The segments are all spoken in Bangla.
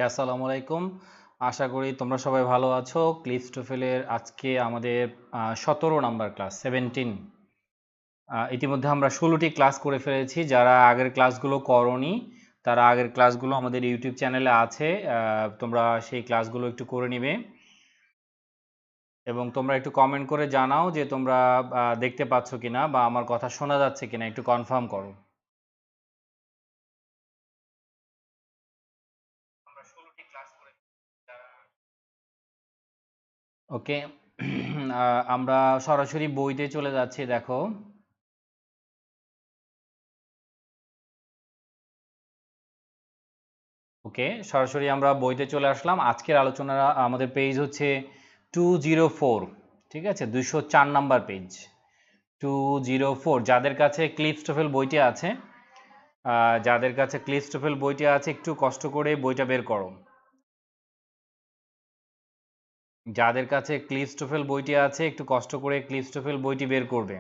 আসসালামু আলাইকুম। আশা করি তোমরা সবাই ভালো আছো। ক্লিফটোফেলের আজকে আমাদের 17 নাম্বার ক্লাস 17। ইতিমধ্যে আমরা 16টি ক্লাস করে ফেলেছি। যারা আগের ক্লাসগুলো করোনি তারা আগের ক্লাসগুলো আমাদের ইউটিউব চ্যানেলে আছে। তোমরা সেই ক্লাসগুলো একটু করে নিবে এবং তোমরা একটু কমেন্ট করে জানাও যে তোমরা দেখতে পাচ্ছ কিনা বা আমার কথা শোনা যাচ্ছে কিনা, একটু কনফার্ম করো। ওকে। আমরা সরাসরি বইতে চলে যাচ্ছি। দেখো, ওকে, সরাসরি আমরা বইতে চলে আসলাম। আজকের আলোচনা আমাদের পেজ হচ্ছে 204। ঠিক আছে, 204 নাম্বার পেজ, 204। যাদের কাছে ক্লিফটোফেল বইটি আছে, যাদের কাছে ক্লিফটোফেল বইটি আছে একটু কষ্ট করে বইটা বের করো। যাদের কাছে ক্লিফটোফেল বইটি আছে একটু কষ্ট করে ক্লিফটোফেল বইটি বের করবে।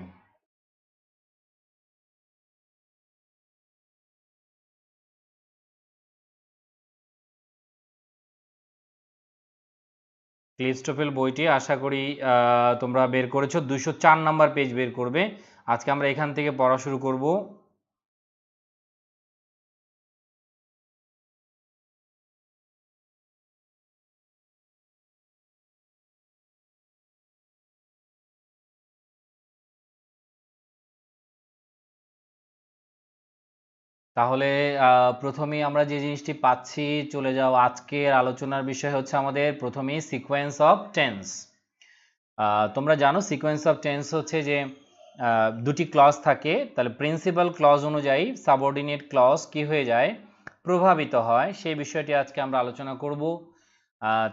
ক্লিফটোফেল বইটি আশা করি তোমরা বের করেছো। 204 নাম্বার পেজ বের করবে। আজকে আমরা এখান থেকে পড়া শুরু করব। তাহলে প্রথমেই আমরা যে জিনিসটি পাচ্ছি, চলে যাও। আজকের আলোচনার বিষয় হচ্ছে আমাদের প্রথমেই সিকোয়েন্স অফ টেন্স। তোমরা জানো সিকোয়েন্স অফ টেন্স হচ্ছে যে দুটি ক্লজ থাকে, তাহলে প্রিন্সিপাল ক্লজ অনুযায়ী সাবঅর্ডিনেট ক্লজ কি হয়ে যায়, প্রভাবিত হয়, সেই বিষয়টি আজকে আমরা আলোচনা করব।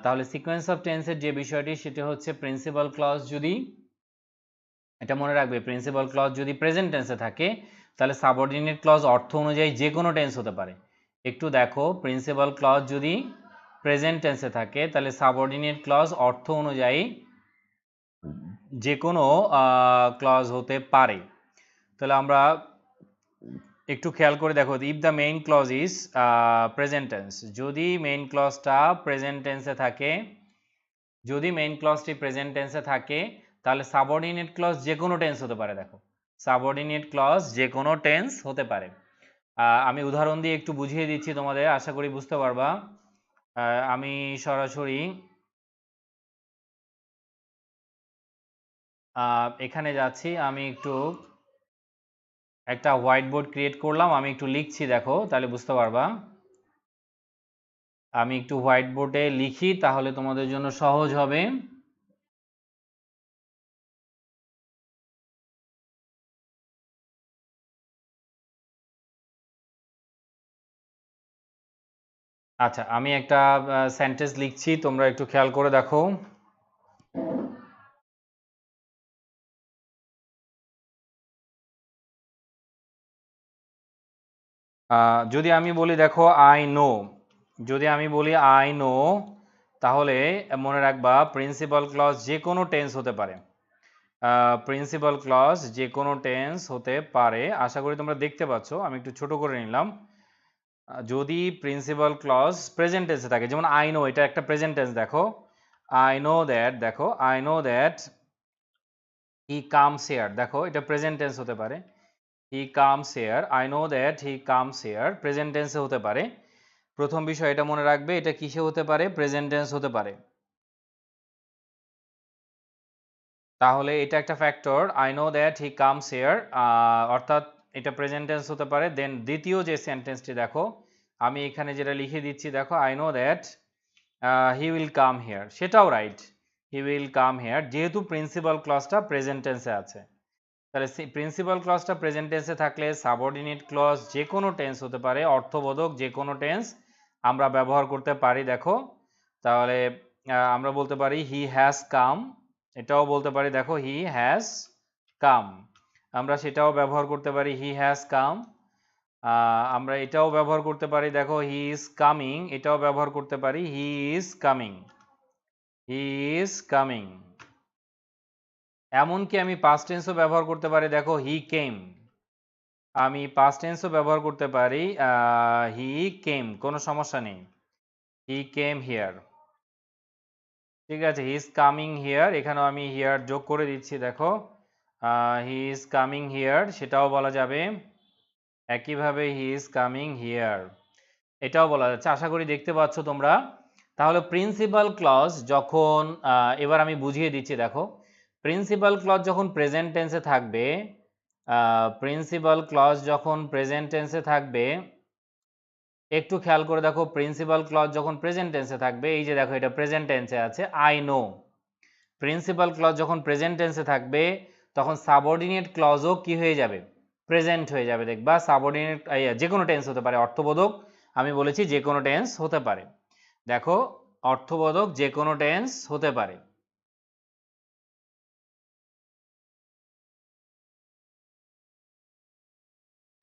তাহলে সিকোয়েন্স অফ টেন্সের যে বিষয়টি সেটা হচ্ছে প্রিন্সিপাল ক্লজ যদি, এটা মনে রাখবে, প্রিন্সিপাল ক্লজ যদি প্রেজেন্ট টেন্সে থাকে তাহলে সাবঅর্ডিনেট ক্লজ অর্থ অনুযায়ী যে কোনো টেন্স হতে পারে। একটু দেখো, প্রিন্সিপাল ক্লজ যদি প্রেজেন্ট টেন্সে থাকে তাহলে সাবঅর্ডিনেট ক্লজ অর্থ অনুযায়ী যে কোনো ক্লজ হতে পারে। তাহলে আমরা একটু খেয়াল করে দেখো, if the main clause is present tense, যদি মেইন ক্লজটা প্রেজেন্ট টেন্সে থাকে, যদি মেইন ক্লজটি প্রেজেন্ট টেন্সে থাকে তাহলে সাবঅর্ডিনেট ক্লজ যে কোনো টেন্স হতে পারে। দেখো, সাবঅর্ডিনেট ক্লজ যে কোনো টেন্স হতে পারে। আমি উদাহরণ দিয়ে একটু বুঝিয়ে দিচ্ছি তোমাদের, আশা করি বুঝতে পারবা। আমি সরাসরি এখানে যাচ্ছি। আমি একটু একটা হোয়াইট বোর্ড ক্রিয়েট করলাম, আমি একটু লিখছি, দেখো তাহলে বুঝতে পারবা। আমি একটু হোয়াইট বোর্ডে লিখি তাহলে তোমাদের জন্য সহজ হবে। আচ্ছা, আমি একটা সেন্টেন্স লিখছি, তোমরা একটু খেয়াল করে দেখো। যদি আমি বলি, দেখো, আই নো, যদি আমি বলি আই নো, তাহলে মনে রাখবা প্রিন্সিপাল ক্লজ যে কোনো টেন্স হতে পারে। প্রিন্সিপাল ক্লজ যে কোনো টেন্স হতে পারে। আশা করি তোমরা দেখতে পাচ্ছ, আমি একটু ছোট করে নিলাম। যদি প্রিন্সিপাল ক্লজ প্রেজেন্ট টেন্সে থাকে, যেমন আই নো, এটা একটা প্রেজেন্ট টেন্স। দেখো, আই নো দ্যাট, দেখো I know that he comes here, দেখো এটা প্রেজেন্ট টেন্স হতে পারে। He comes here, I know that he comes here, present টেন্সে হতে পারে। প্রথম বিষয় এটা মনে রাখবে, এটা কিসে হতে পারে, প্রেজেন্ট টেন্স হতে পারে। তাহলে এটা একটা factor, I know that he comes here, অর্থাৎ এটা প্রেজেন্ট টেন্স হতে পারে। দেন দ্বিতীয় যে সেন্টেন্সটি দেখো, আমি এখানে যেটা লিখে দিচ্ছি, দেখো I know that he will come here, সেটাও right, he will come here, যেহেতু প্রিন্সিপাল ক্লজটা প্রেজেন্ট টেন্সে আছে। তাহলে প্রিন্সিপাল ক্লজটা প্রেজেন্ট টেন্সে থাকলে সাবঅর্ডিনেট ক্লজ যে কোনো টেন্স হতে পারে, অর্থবোধক যে কোনো টেন্স আমরা ব্যবহার করতে পারি। দেখো, তাহলে আমরা বলতে পারি হি হ্যাজ কাম, এটাও বলতে পারি, দেখো হি হ্যাজ কাম, আমরা সেটাও ব্যবহার করতে পারি, হি হ্যাজ কাম। আমরা এটাও ব্যবহার করতে পারি, দেখো হি ইজ কামিং, এটাও ব্যবহার করতে পারি, he is coming, he is coming. এমনকি আমি পাস্ট টেন্সও ব্যবহার করতে পারি, দেখো হি কেম, আমি পাস্ট টেন্সও ব্যবহার করতে পারি, হি কেম, কোনো সমস্যা নেই। হি কেম হিয়ার, ঠিক আছে। হি ইজ কামিং হিয়ার, এখানেও আমি হিয়ার যোগ করে দিচ্ছি, দেখো হি ইজ কামিং হিয়ার সেটাও বলা যাবে। একইভাবে হি ইজ কামিং হিয়ার এটাও বলা যাচ্ছে। আশা করি দেখতে পাচ্ছ তোমরা। তাহলে প্রিন্সিপাল ক্লজ যখন এবার আমি বুঝিয়ে দিচ্ছি, দেখো প্রিন্সিপাল ক্লজ যখন প্রেজেন্ট টেন্সে থাকবে, প্রিন্সিপাল ক্লজ যখন প্রেজেন্ট টেন্সে থাকবে, একটু খেয়াল করে দেখো প্রিন্সিপাল ক্লজ যখন প্রেজেন্ট টেন্সে থাকবে, এই যে দেখো এটা প্রেজেন্ট টেন্সে আছে আই নো। প্রিন্সিপাল ক্লজ যখন প্রেজেন্ট টেন্সে থাকবে তখন সাবঅর্ডিনেট ক্লজও কি হয়ে যাবে, প্রেজেন্ট হয়ে যাবে। দেখবা সাবঅর্ডিনেট যে কোনো টেন্স হতে পারে, অর্থবোধক আমি বলেছি যে কোনো টেন্স হতে পারে, দেখো অর্থবোধক যে কোনো টেন্স হতে পারে।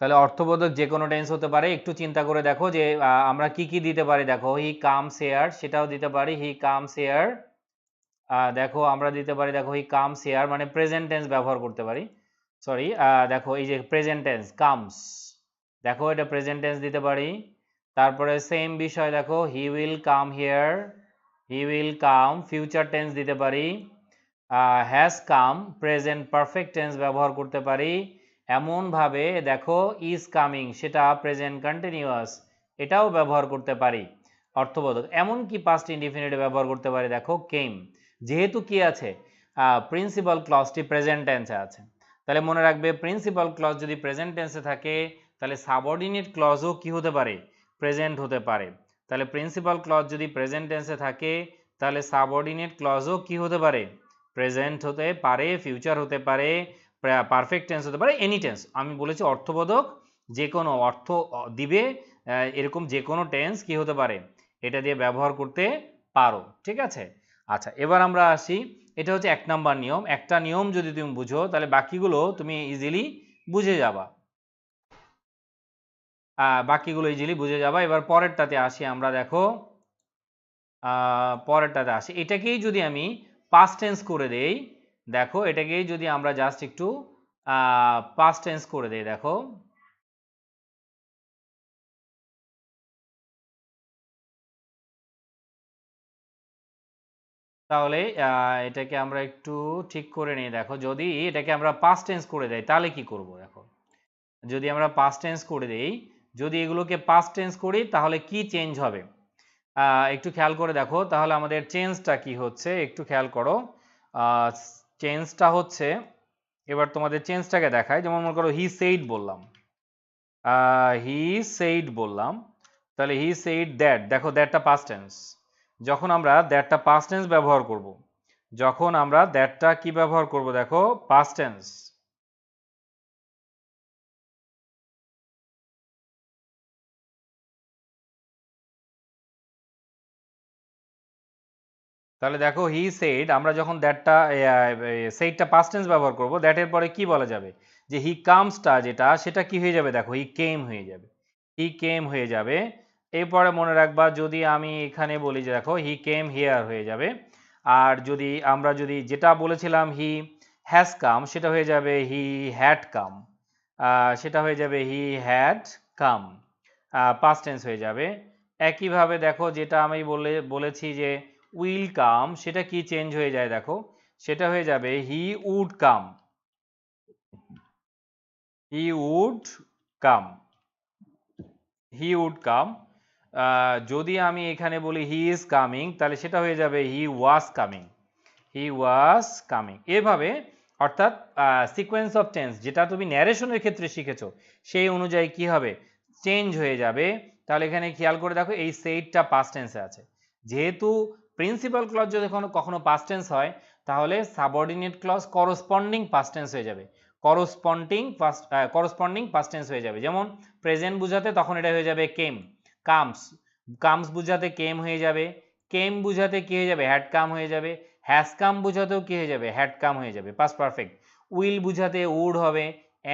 তাহলে অর্থবোধক যে কোনো টেন্স হতে পারে। একটু চিন্তা করে দেখো যে আমরা কি কি দিতে পারি, দেখো হি কামস হিয়ার সেটাও দিতে পারি, হি কামস হিয়ার। দেখো আমরা দিতে পারি, দেখো হি কামস হিয়ার মানে প্রেজেন্ট টেন্স ব্যবহার করতে পারি, সরি দেখো এই যে প্রেজেন্ট টেন্স কামস, দেখো এটা প্রেজেন্ট টেন্স দিতে পারি। তারপরে সেম বিষয় দেখো he will come here, he will come future tense দিতে পারি। Has come present perfect tense ব্যবহার করতে পারি। এমনভাবে দেখো ইজ কামিং সেটা প্রেজেন্ট কন্টিনিউয়াস এটাও ব্যবহার করতে পারি অর্থবোধক। এমনকি পাস্ট ইনডিফিনিটে ব্যবহার করতে পারি, দেখো কেম, যেহেতু কি আছে প্রিন্সিপাল ক্লজটি প্রেজেন্ট টেন্সে আছে। তাহলে মনে রাখবে প্রিন্সিপাল ক্লজ যদি প্রেজেন্ট টেন্সে থাকে তাহলে সাবঅর্ডিনেট ক্লজও কি হতে পারে, প্রেজেন্ট হতে পারে। তাহলে প্রিন্সিপাল ক্লজ যদি প্রেজেন্ট টেন্সে থাকে তাহলে সাবঅর্ডিনেট ক্লজও কি হতে পারে, প্রেজেন্ট হতে পারে, ফিউচার হতে পারে, পারফেক্ট টেন্স হতে পারে, এনি টেন্স। আমি বলেছি অর্থবোধক যে কোনো অর্থ দিবে এরকম যে কোনো টেন্স কি হতে পারে, এটা দিয়ে ব্যবহার করতে পারো, ঠিক আছে। আচ্ছা এবার আমরা আসি, এটা হচ্ছে 1 নাম্বার নিয়ম। একটা নিয়ম যদি তুমি বুঝো তাহলে বাকিগুলো তুমি ইজিলি বুঝে যাবা, বাকিগুলো ইজিলি বুঝে যাবা। এবার পরেরটাতে আসি আমরা, দেখো পরেরটাতে আসি, এটাকেই যদি আমি পাস্ট টেন্স করে দেই, দেখো এটাকেই যদি আমরা জাস্ট একটু পাস্ট টেন্স করে দেই, দেখো তাহলে এটাকে আমরা একটু ঠিক করে নিই। দেখো যদি এটাকে আমরা পাস্ট টেন্স করে দেই তাহলে কি করব, দেখো যদি আমরা পাস্ট টেন্স করে দেই, যদি এগুলোকে পাস্ট টেন্স করি তাহলে কি চেঞ্জ হবে, একটু খেয়াল করে দেখো। তাহলে আমাদের চেঞ্জটা কি হচ্ছে একটু খেয়াল করো। চেঞ্জটা হচ্ছে, এবার তোমাদের চেঞ্জটাকে দেখায়, যেমন মনে করো হি সেইড বললাম, হি সেইড বললাম, তাহলে হি সেইড দ্যাট, দেখো দ্যাটটা পাস্ট টেন্স। যখন আমরা দ্যাটটা পাস্ট টেন্স ব্যবহার করব, যখন আমরা দ্যাটটা কি ব্যবহার করব, দেখো পাস্ট টেন্স। তাহলে দেখো হি সেইড, আমরা যখন দ্যাটটা সেইডটা পাস্ট টেন্স ব্যবহার করব, দ্যাটের পরে কি বলা যাবে, যে হি কামসটা যেটা সেটা কি হয়ে যাবে, দেখো হি কেম হয়ে যাবে, হি কেম হয়ে যাবে। এরপরে মনে রাখবা যদি আমি এখানে বলি যে দেখো হি কেম হিয়ার হয়ে যাবে। আর যদি আমরা যদি যেটা বলেছিলাম হি হ্যাজ কাম সেটা হয়ে যাবে হি হ্যাড কাম, সেটা হয়ে যাবে he had come, past tense হয়ে যাবে। একইভাবে দেখো যেটা আমি বলেছি যে উইল কাম সেটা কি চেঞ্জ হয়ে যায়, দেখো সেটা হয়ে যাবে he would come, he would come, he would come. যদি আমি এখানে বলি হি ইজ কামিং তাহলে সেটা হয়ে যাবে হি was coming, he was coming. এভাবে অর্থাৎ সিকোয়েন্স অফ টেন্স যেটা তুমি ন্যারেশনের ক্ষেত্রে শিখেছো সেই অনুযায়ী কি হবে, চেঞ্জ হয়ে যাবে। তাহলে এখানে খেয়াল করে দেখো এই সেইডটা পাস্ট টেন্সে আছে, যেহেতু প্রিন্সিপাল ক্লজ যদি কখনো পাস্ট টেন্স হয় তাহলে subordinate clause corresponding past tense হয়ে যাবে, করসপন্ডিং পাস্ট টেন্স হয়ে যাবে। যেমন প্রেজেন্ট বুঝাতে তখন এটা হয়ে যাবে কেম, কামস, কামস বুঝাতে কেম হয়ে যাবে, কেম বুঝাতে কি হয়ে যাবে, হ্যাড কাম হয়ে যাবে, হ্যাজ কাম বুঝাতেও কি হয়ে যাবে, হ্যাড কাম হয়ে যাবে, পাস্ট পারফেক্ট। উইল বুঝাতে উড হবে,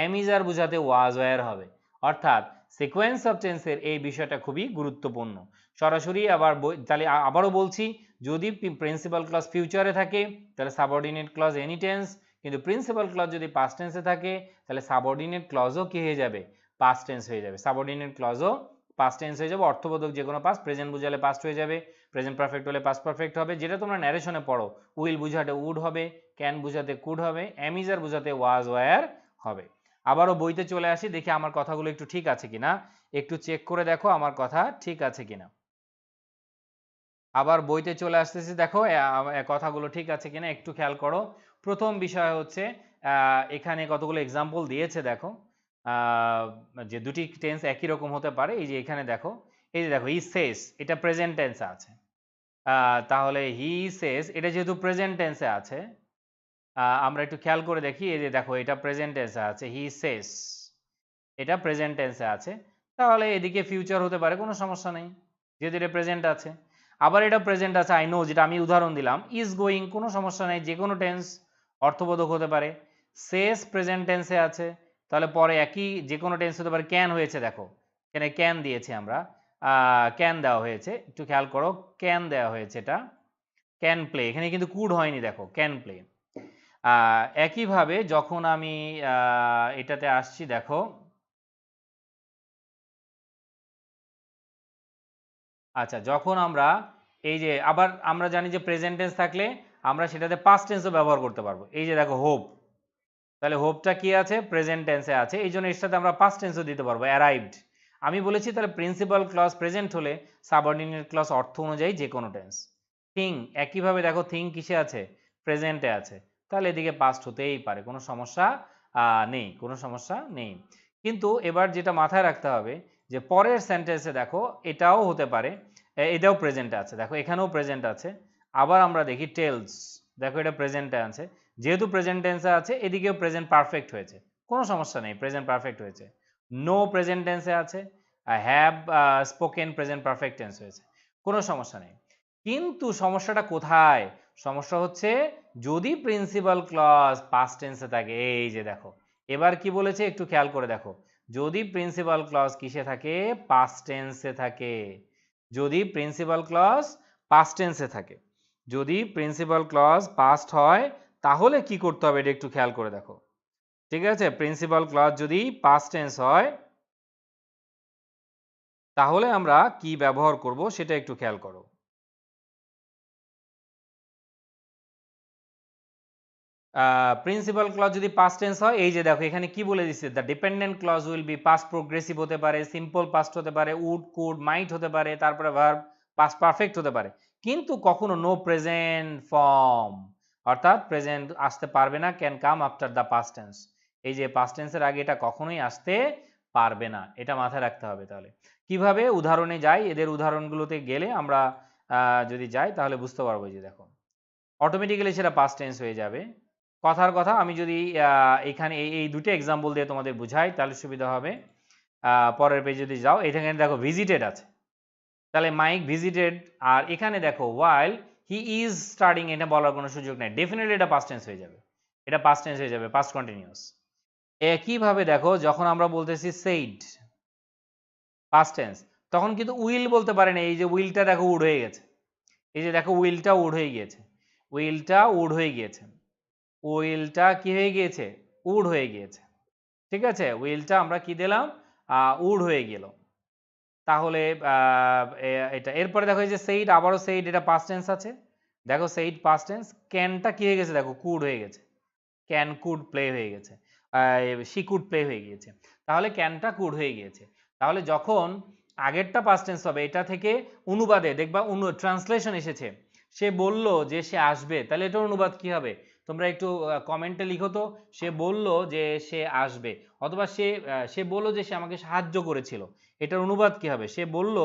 এম ইজ আর বুঝাতে ওয়াজ ওয়্যার হবে। অর্থাৎ সিকোয়েন্স অফ টেন্সের এই বিষয়টা খুবই গুরুত্বপূর্ণ। সরাসরি আবার তাহলে আবারও বলছি, যদি প্রিন্সিপাল ক্লজ ফিউচারে থাকে তাহলে সাবঅর্ডিনেট ক্লজ এনি টেন্স, কিন্তু প্রিন্সিপাল ক্লজ যদি পাস্ট টেন্সে থাকে তাহলে সাবঅর্ডিনেট ক্লজও কি হয়ে যাবে, পাস্ট টেন্স হয়ে যাবে, সাবঅর্ডিনেট ক্লজও পাস্ট টেন্স হয়ে যাবে, অর্থবোধক যে কোনো পাস্ট, প্রেজেন্ট বুঝালে পাস্ট হয়ে যাবে, প্রেজেন্ট পারফেক্ট হলে পাস্ট পারফেক্ট হবে, যেটা তোমরা ন্যারেশনে পড়ো, উইল বুঝাতে উড হবে, ক্যান বুঝাতে কুড হবে, অ্যামিজার বুঝাতে ওয়াজ ওয়্যার হবে। আবারও বইতে চলে আসি, দেখি আমার কথাগুলো একটু ঠিক আছে কিনা, একটু চেক করে দেখো আমার কথা ঠিক আছে কিনা। আবার বইতে চলে আসতেছি, দেখো কথাগুলো ঠিক আছে কিনা একটু খেয়াল করো। প্রথম বিষয় হচ্ছে এখানে কতগুলো এক্সাম্পল দিয়েছে দেখো, যে দুটি টেন্স একই রকম হতে পারে। এই যে এখানে দেখো, এই যে দেখো হি সেস, এটা প্রেজেন্ট টেন্সে আছে, তাহলে হি সেস এটা যেহেতু প্রেজেন্ট টেন্সে আছে, আমরা একটু খেয়াল করে দেখি, এই যে দেখো এটা প্রেজেন্ট টেন্সে আছে, হি সেস এটা প্রেজেন্ট টেন্সে আছে, তাহলে এদিকে ফিউচার হতে পারে, কোনো সমস্যা নেই যেহেতু এটা প্রেজেন্ট আছে। আবার এটা প্রেজেন্ট আছে, আই নো, যেটা আমি উদাহরণ দিলাম, ইজ গোয়িং, কোনো সমস্যা নেই, যে কোনো টেন্স অর্থবোধক হতে পারে। সেস প্রেজেন্ট টেন্সে আছে, তাহলে পরে একই যে কোনো টেন্স হতে পারে। ক্যান হয়েছে, দেখো এখানে ক্যান দিয়েছি আমরা, ক্যান দেওয়া হয়েছে, একটু খেয়াল করো, ক্যান দেওয়া হয়েছে, এটা ক্যান প্লে, এখানে কিন্তু কুড হয়নি, দেখো ক্যান প্লে। একইভাবে যখন আমি এটাতে আসছি, দেখো আচ্ছা, যখন আমরা এই যে আবার আমরা জানি যে প্রেজেন্ট টেন্স থাকলে আমরা সেটাতে পাস্ট টেন্সও ব্যবহার করতে পারবো। এই যে দেখো হোপ, তাহলে হোপটা কি আছে, প্রেজেন্ট টেন্সে আছে, এই জন্য এর সাথে আমরা পাস্ট টেন্সও দিতে পারবো, অ্যারাইভড। আমি বলেছি তাহলে প্রিন্সিপাল ক্লজ প্রেজেন্ট হলে সাবঅর্ডিনেট ক্লজ অর্থ অনুযায়ী যে কোনো টেন্স। থিং, একইভাবে দেখো থিং কিসে আছে, প্রেজেন্টে আছে, তাহলে এদিকে পাস্ট হতেই পারে, কোনো সমস্যা নেই, কোনো সমস্যা নেই। কিন্তু এবার যেটা মাথায় রাখতে হবে যে পরের সেন্টেন্সে দেখো এটাও হতে পারে, এটাও প্রেজেন্টে আছে, দেখো এখানেও প্রেজেন্ট আছে। আবার আমরা দেখি টেলস, দেখো এটা প্রেজেন্টে আছে, যেহেতু প্রেজেন্ট টেন্সে আছে এদিকেও প্রেজেন্ট পারফেক্ট হয়েছে, কোনো সমস্যা নেই, প্রেজেন্ট পারফেক্ট হয়েছে। নো প্রেজেন্ট টেন্সে আছে, have spoken present perfect tense হয়েছে, কোনো সমস্যা নেই। কিন্তু সমস্যাটা কোথায়, সমস্যা হচ্ছে যদি প্রিন্সিপাল ক্লজ পাস্ট টেন্সে থাকে। এই যে দেখো এবার কি বলেছে একটু খেয়াল করে দেখো, যদি প্রিন্সিপাল ক্লজ কিসে থাকে, পাস্ট টেন্সে থাকে, যদি প্রিন্সিপাল ক্লজ পাস্ট টেন্সে থাকে, যদি প্রিন্সিপাল ক্লজ পাস্ট হয় তাহলে কি করতে হবে এটা একটু খেয়াল করে দেখো। ঠিক আছে, প্রিন্সিপাল ক্লজ যদি পাস্ট টেন্স হয় তাহলে আমরা কি ব্যবহার করব সেটা একটু খেয়াল করো। প্রিন্সিপাল ক্লজ যদি পাস্ট টেন্স হয়, এই যে দেখো এখানে কি বলে দিচ্ছে, the dependent clause will be past progressive হতে পারে, সিম্পল পাস্ট হতে পারে, উড কুড মাইট হতে পারে, তারপরে ভার্ব পাস্ট পারফেক্ট হতে পারে, কিন্তু কখনো নো প্রেজেন্ট ফর্ম, অর্থাৎ প্রেজেন্ট আসতে পারবে না, can come after the past tense. এই যে পাস্ট টেন্সের আগে এটা কখনোই আসতে পারবে না, এটা মাথায় রাখতে হবে। তাহলে কিভাবে উদাহরণে যাই, এদের উদাহরণগুলোতে গেলে আমরা যদি যাই তাহলে বুঝতে পারবো। যে দেখো অটোমেটিক্যালি সেটা পাস্ট টেন্স হয়ে যাবে। কথার কথা আমি যদি এখানে এই দুটো এক্সাম্পল দিয়ে তোমাদের বুঝাই তাহলে সুবিধা হবে। পরের পেজে যদি যাও, এখানে দেখো ভিজিটেড আছে, তাহলে মাইক ভিজিটেড, আর এখানে দেখো ওয়াইল হি ইজ স্টাডিং, এটা বলার কোনো সুযোগ নেই, ডেফিনেটলি এটা পাস্ট টেন্স হয়ে যাবে, এটা পাস্ট টেন্স হয়ে যাবে, পাস্ট কন্টিনিউয়াস। একইভাবে দেখো যখন আমরা বলতেছি সেইড পাস্ট টেন্স, তখন কিন্তু উইল বলতে পারে না, এই যে উইলটা দেখো উড হয়ে গেছে, এই যে দেখো উইলটা উড হয়ে গিয়েছে, উইলটা উড হয়ে গিয়েছে, উইলটা কি হয়ে গিয়েছে, উড হয়ে গিয়েছে। ঠিক আছে, উইলটা আমরা কি দিলাম, উড হয়ে গেল। তাহলে এটা এরপরে দেখো এই যে সেইড, আবারও সেইড, এটা পাস্ট টেন্স আছে, দেখো সেইড পাস্ট টেন্স। ক্যানটা কি হয়ে গেছে, দেখো কুড হয়ে গেছে, ক্যান কুড প্লে হয়ে গেছে, শি কুড প্লে হয়ে গিয়েছে, তাহলে ক্যানটা কুড হয়ে গিয়েছে। তাহলে যখন আগেরটা পাস্ট টেন্স হবে, এটা থেকে অনুবাদে দেখবা ট্রান্সলেশন এসেছে, সে বলল যে সে আসবে, তাহলে এটার অনুবাদ কি হবে, তোমরা একটু কমেন্টে লিখো তো। সে বলল যে সে আসবে, অথবা সে বলল যে সে আমাকে সাহায্য করেছিল, এটার অনুবাদ কি হবে, সে বলল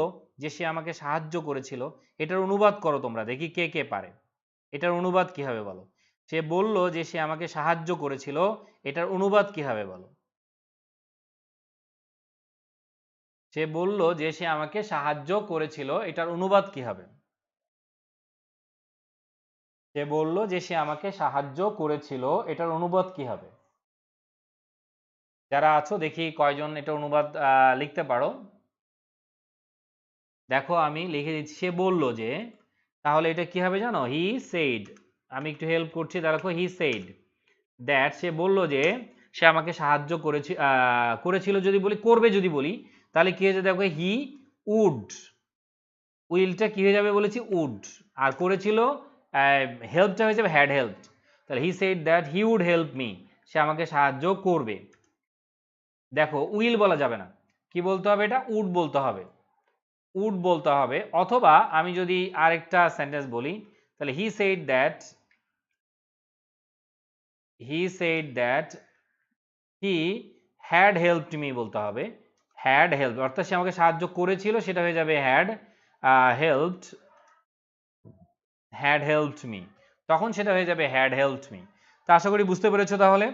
যে সে আমাকে সাহায্য করেছিল, এটার অনুবাদ করো তোমরা, দেখি কে কে পারে। এটার অনুবাদ কি হবে বলো, সে বলল যে সে আমাকে সাহায্য করেছিল, এটার অনুবাদ কি হবে বলো। সে বলল যে সে আমাকে সাহায্য করেছিল, এটার অনুবাদ কি হবে। সে বলল যে সে আমাকে সাহায্য করেছিল, এটার অনুবাদ কি হবে। যারা আছো দেখি কয়জন এটা অনুবাদ লিখতে পারো। দেখো আমি লিখে দিচ্ছি, সে বলল যে, তাহলে এটা কি হবে জানো, হি সেইড, আমি একটু হেল্প করছি, দেখো হি সেইড দ্যাট, সে বলল যে সে আমাকে সাহায্য করেছিল যদি বলি, করবে যদি বলি, তাহলে কি হয়েছে দেখো হি উড, উইলটা কি হয়ে যাবে বলেছি উড, আর করেছিল হেল্পটা হয়ে যাবে হ্যাড হেল্প। তাহলে he said that he would help me, সে আমাকে সাহায্য করবে। দেখো উইল বলা যাবে না, কি বলতে হবে, এটা উড বলতে হবে, উড বলতে হবে। অথবা আমি যদি আরেকটা সেন্টেন্স বলি, তাহলে he said that he had helped me বলতে হবে, হ্যাড হেল্প অর্থাৎ সে আমাকে সাহায্য করেছিল, সেটা হয়ে যাবে হেল্পড হ্যাড হেল্পড মি, তখন সেটা হয়ে যাবে হ্যাড হেল্পড মি। তো আশা করি বুঝতে পেরেছো তাহলে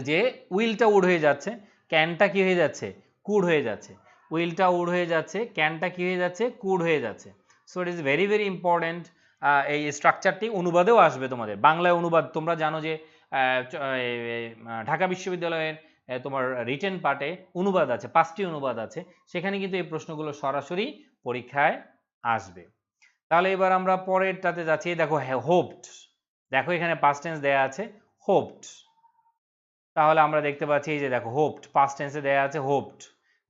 যে উইলটা উড হয়ে যাচ্ছে, ক্যানটা কি হয়ে যাচ্ছে, কুড হয়ে যাচ্ছে, উইলটা উড হয়ে যাচ্ছে, ক্যানটা কি হয়ে যাচ্ছে, কুড হয়ে যাচ্ছে। So it is very very important. এই স্ট্রাকচারটি অনুবাদেও আসবে তোমাদের, বাংলায় অনুবাদ তোমরা জানো যে ঢাকা বিশ্ববিদ্যালয়ের তোমার রিটেন পার্টে অনুবাদ আছে, 5টি অনুবাদ আছে, সেখানে কিন্তু এই প্রশ্নগুলো সরাসরি পরীক্ষায় আসবে। তাহলে এবার আমরা পরেরটাতে যাচ্ছি। দেখো হোপড, দেখো এখানে পাস্ট টেন্স দেয়া আছে হোপড, তাহলে আমরা দেখতে পাচ্ছি এই যে দেখো হোপড পাস্ট টেন্সে দেয়া আছে হোপড,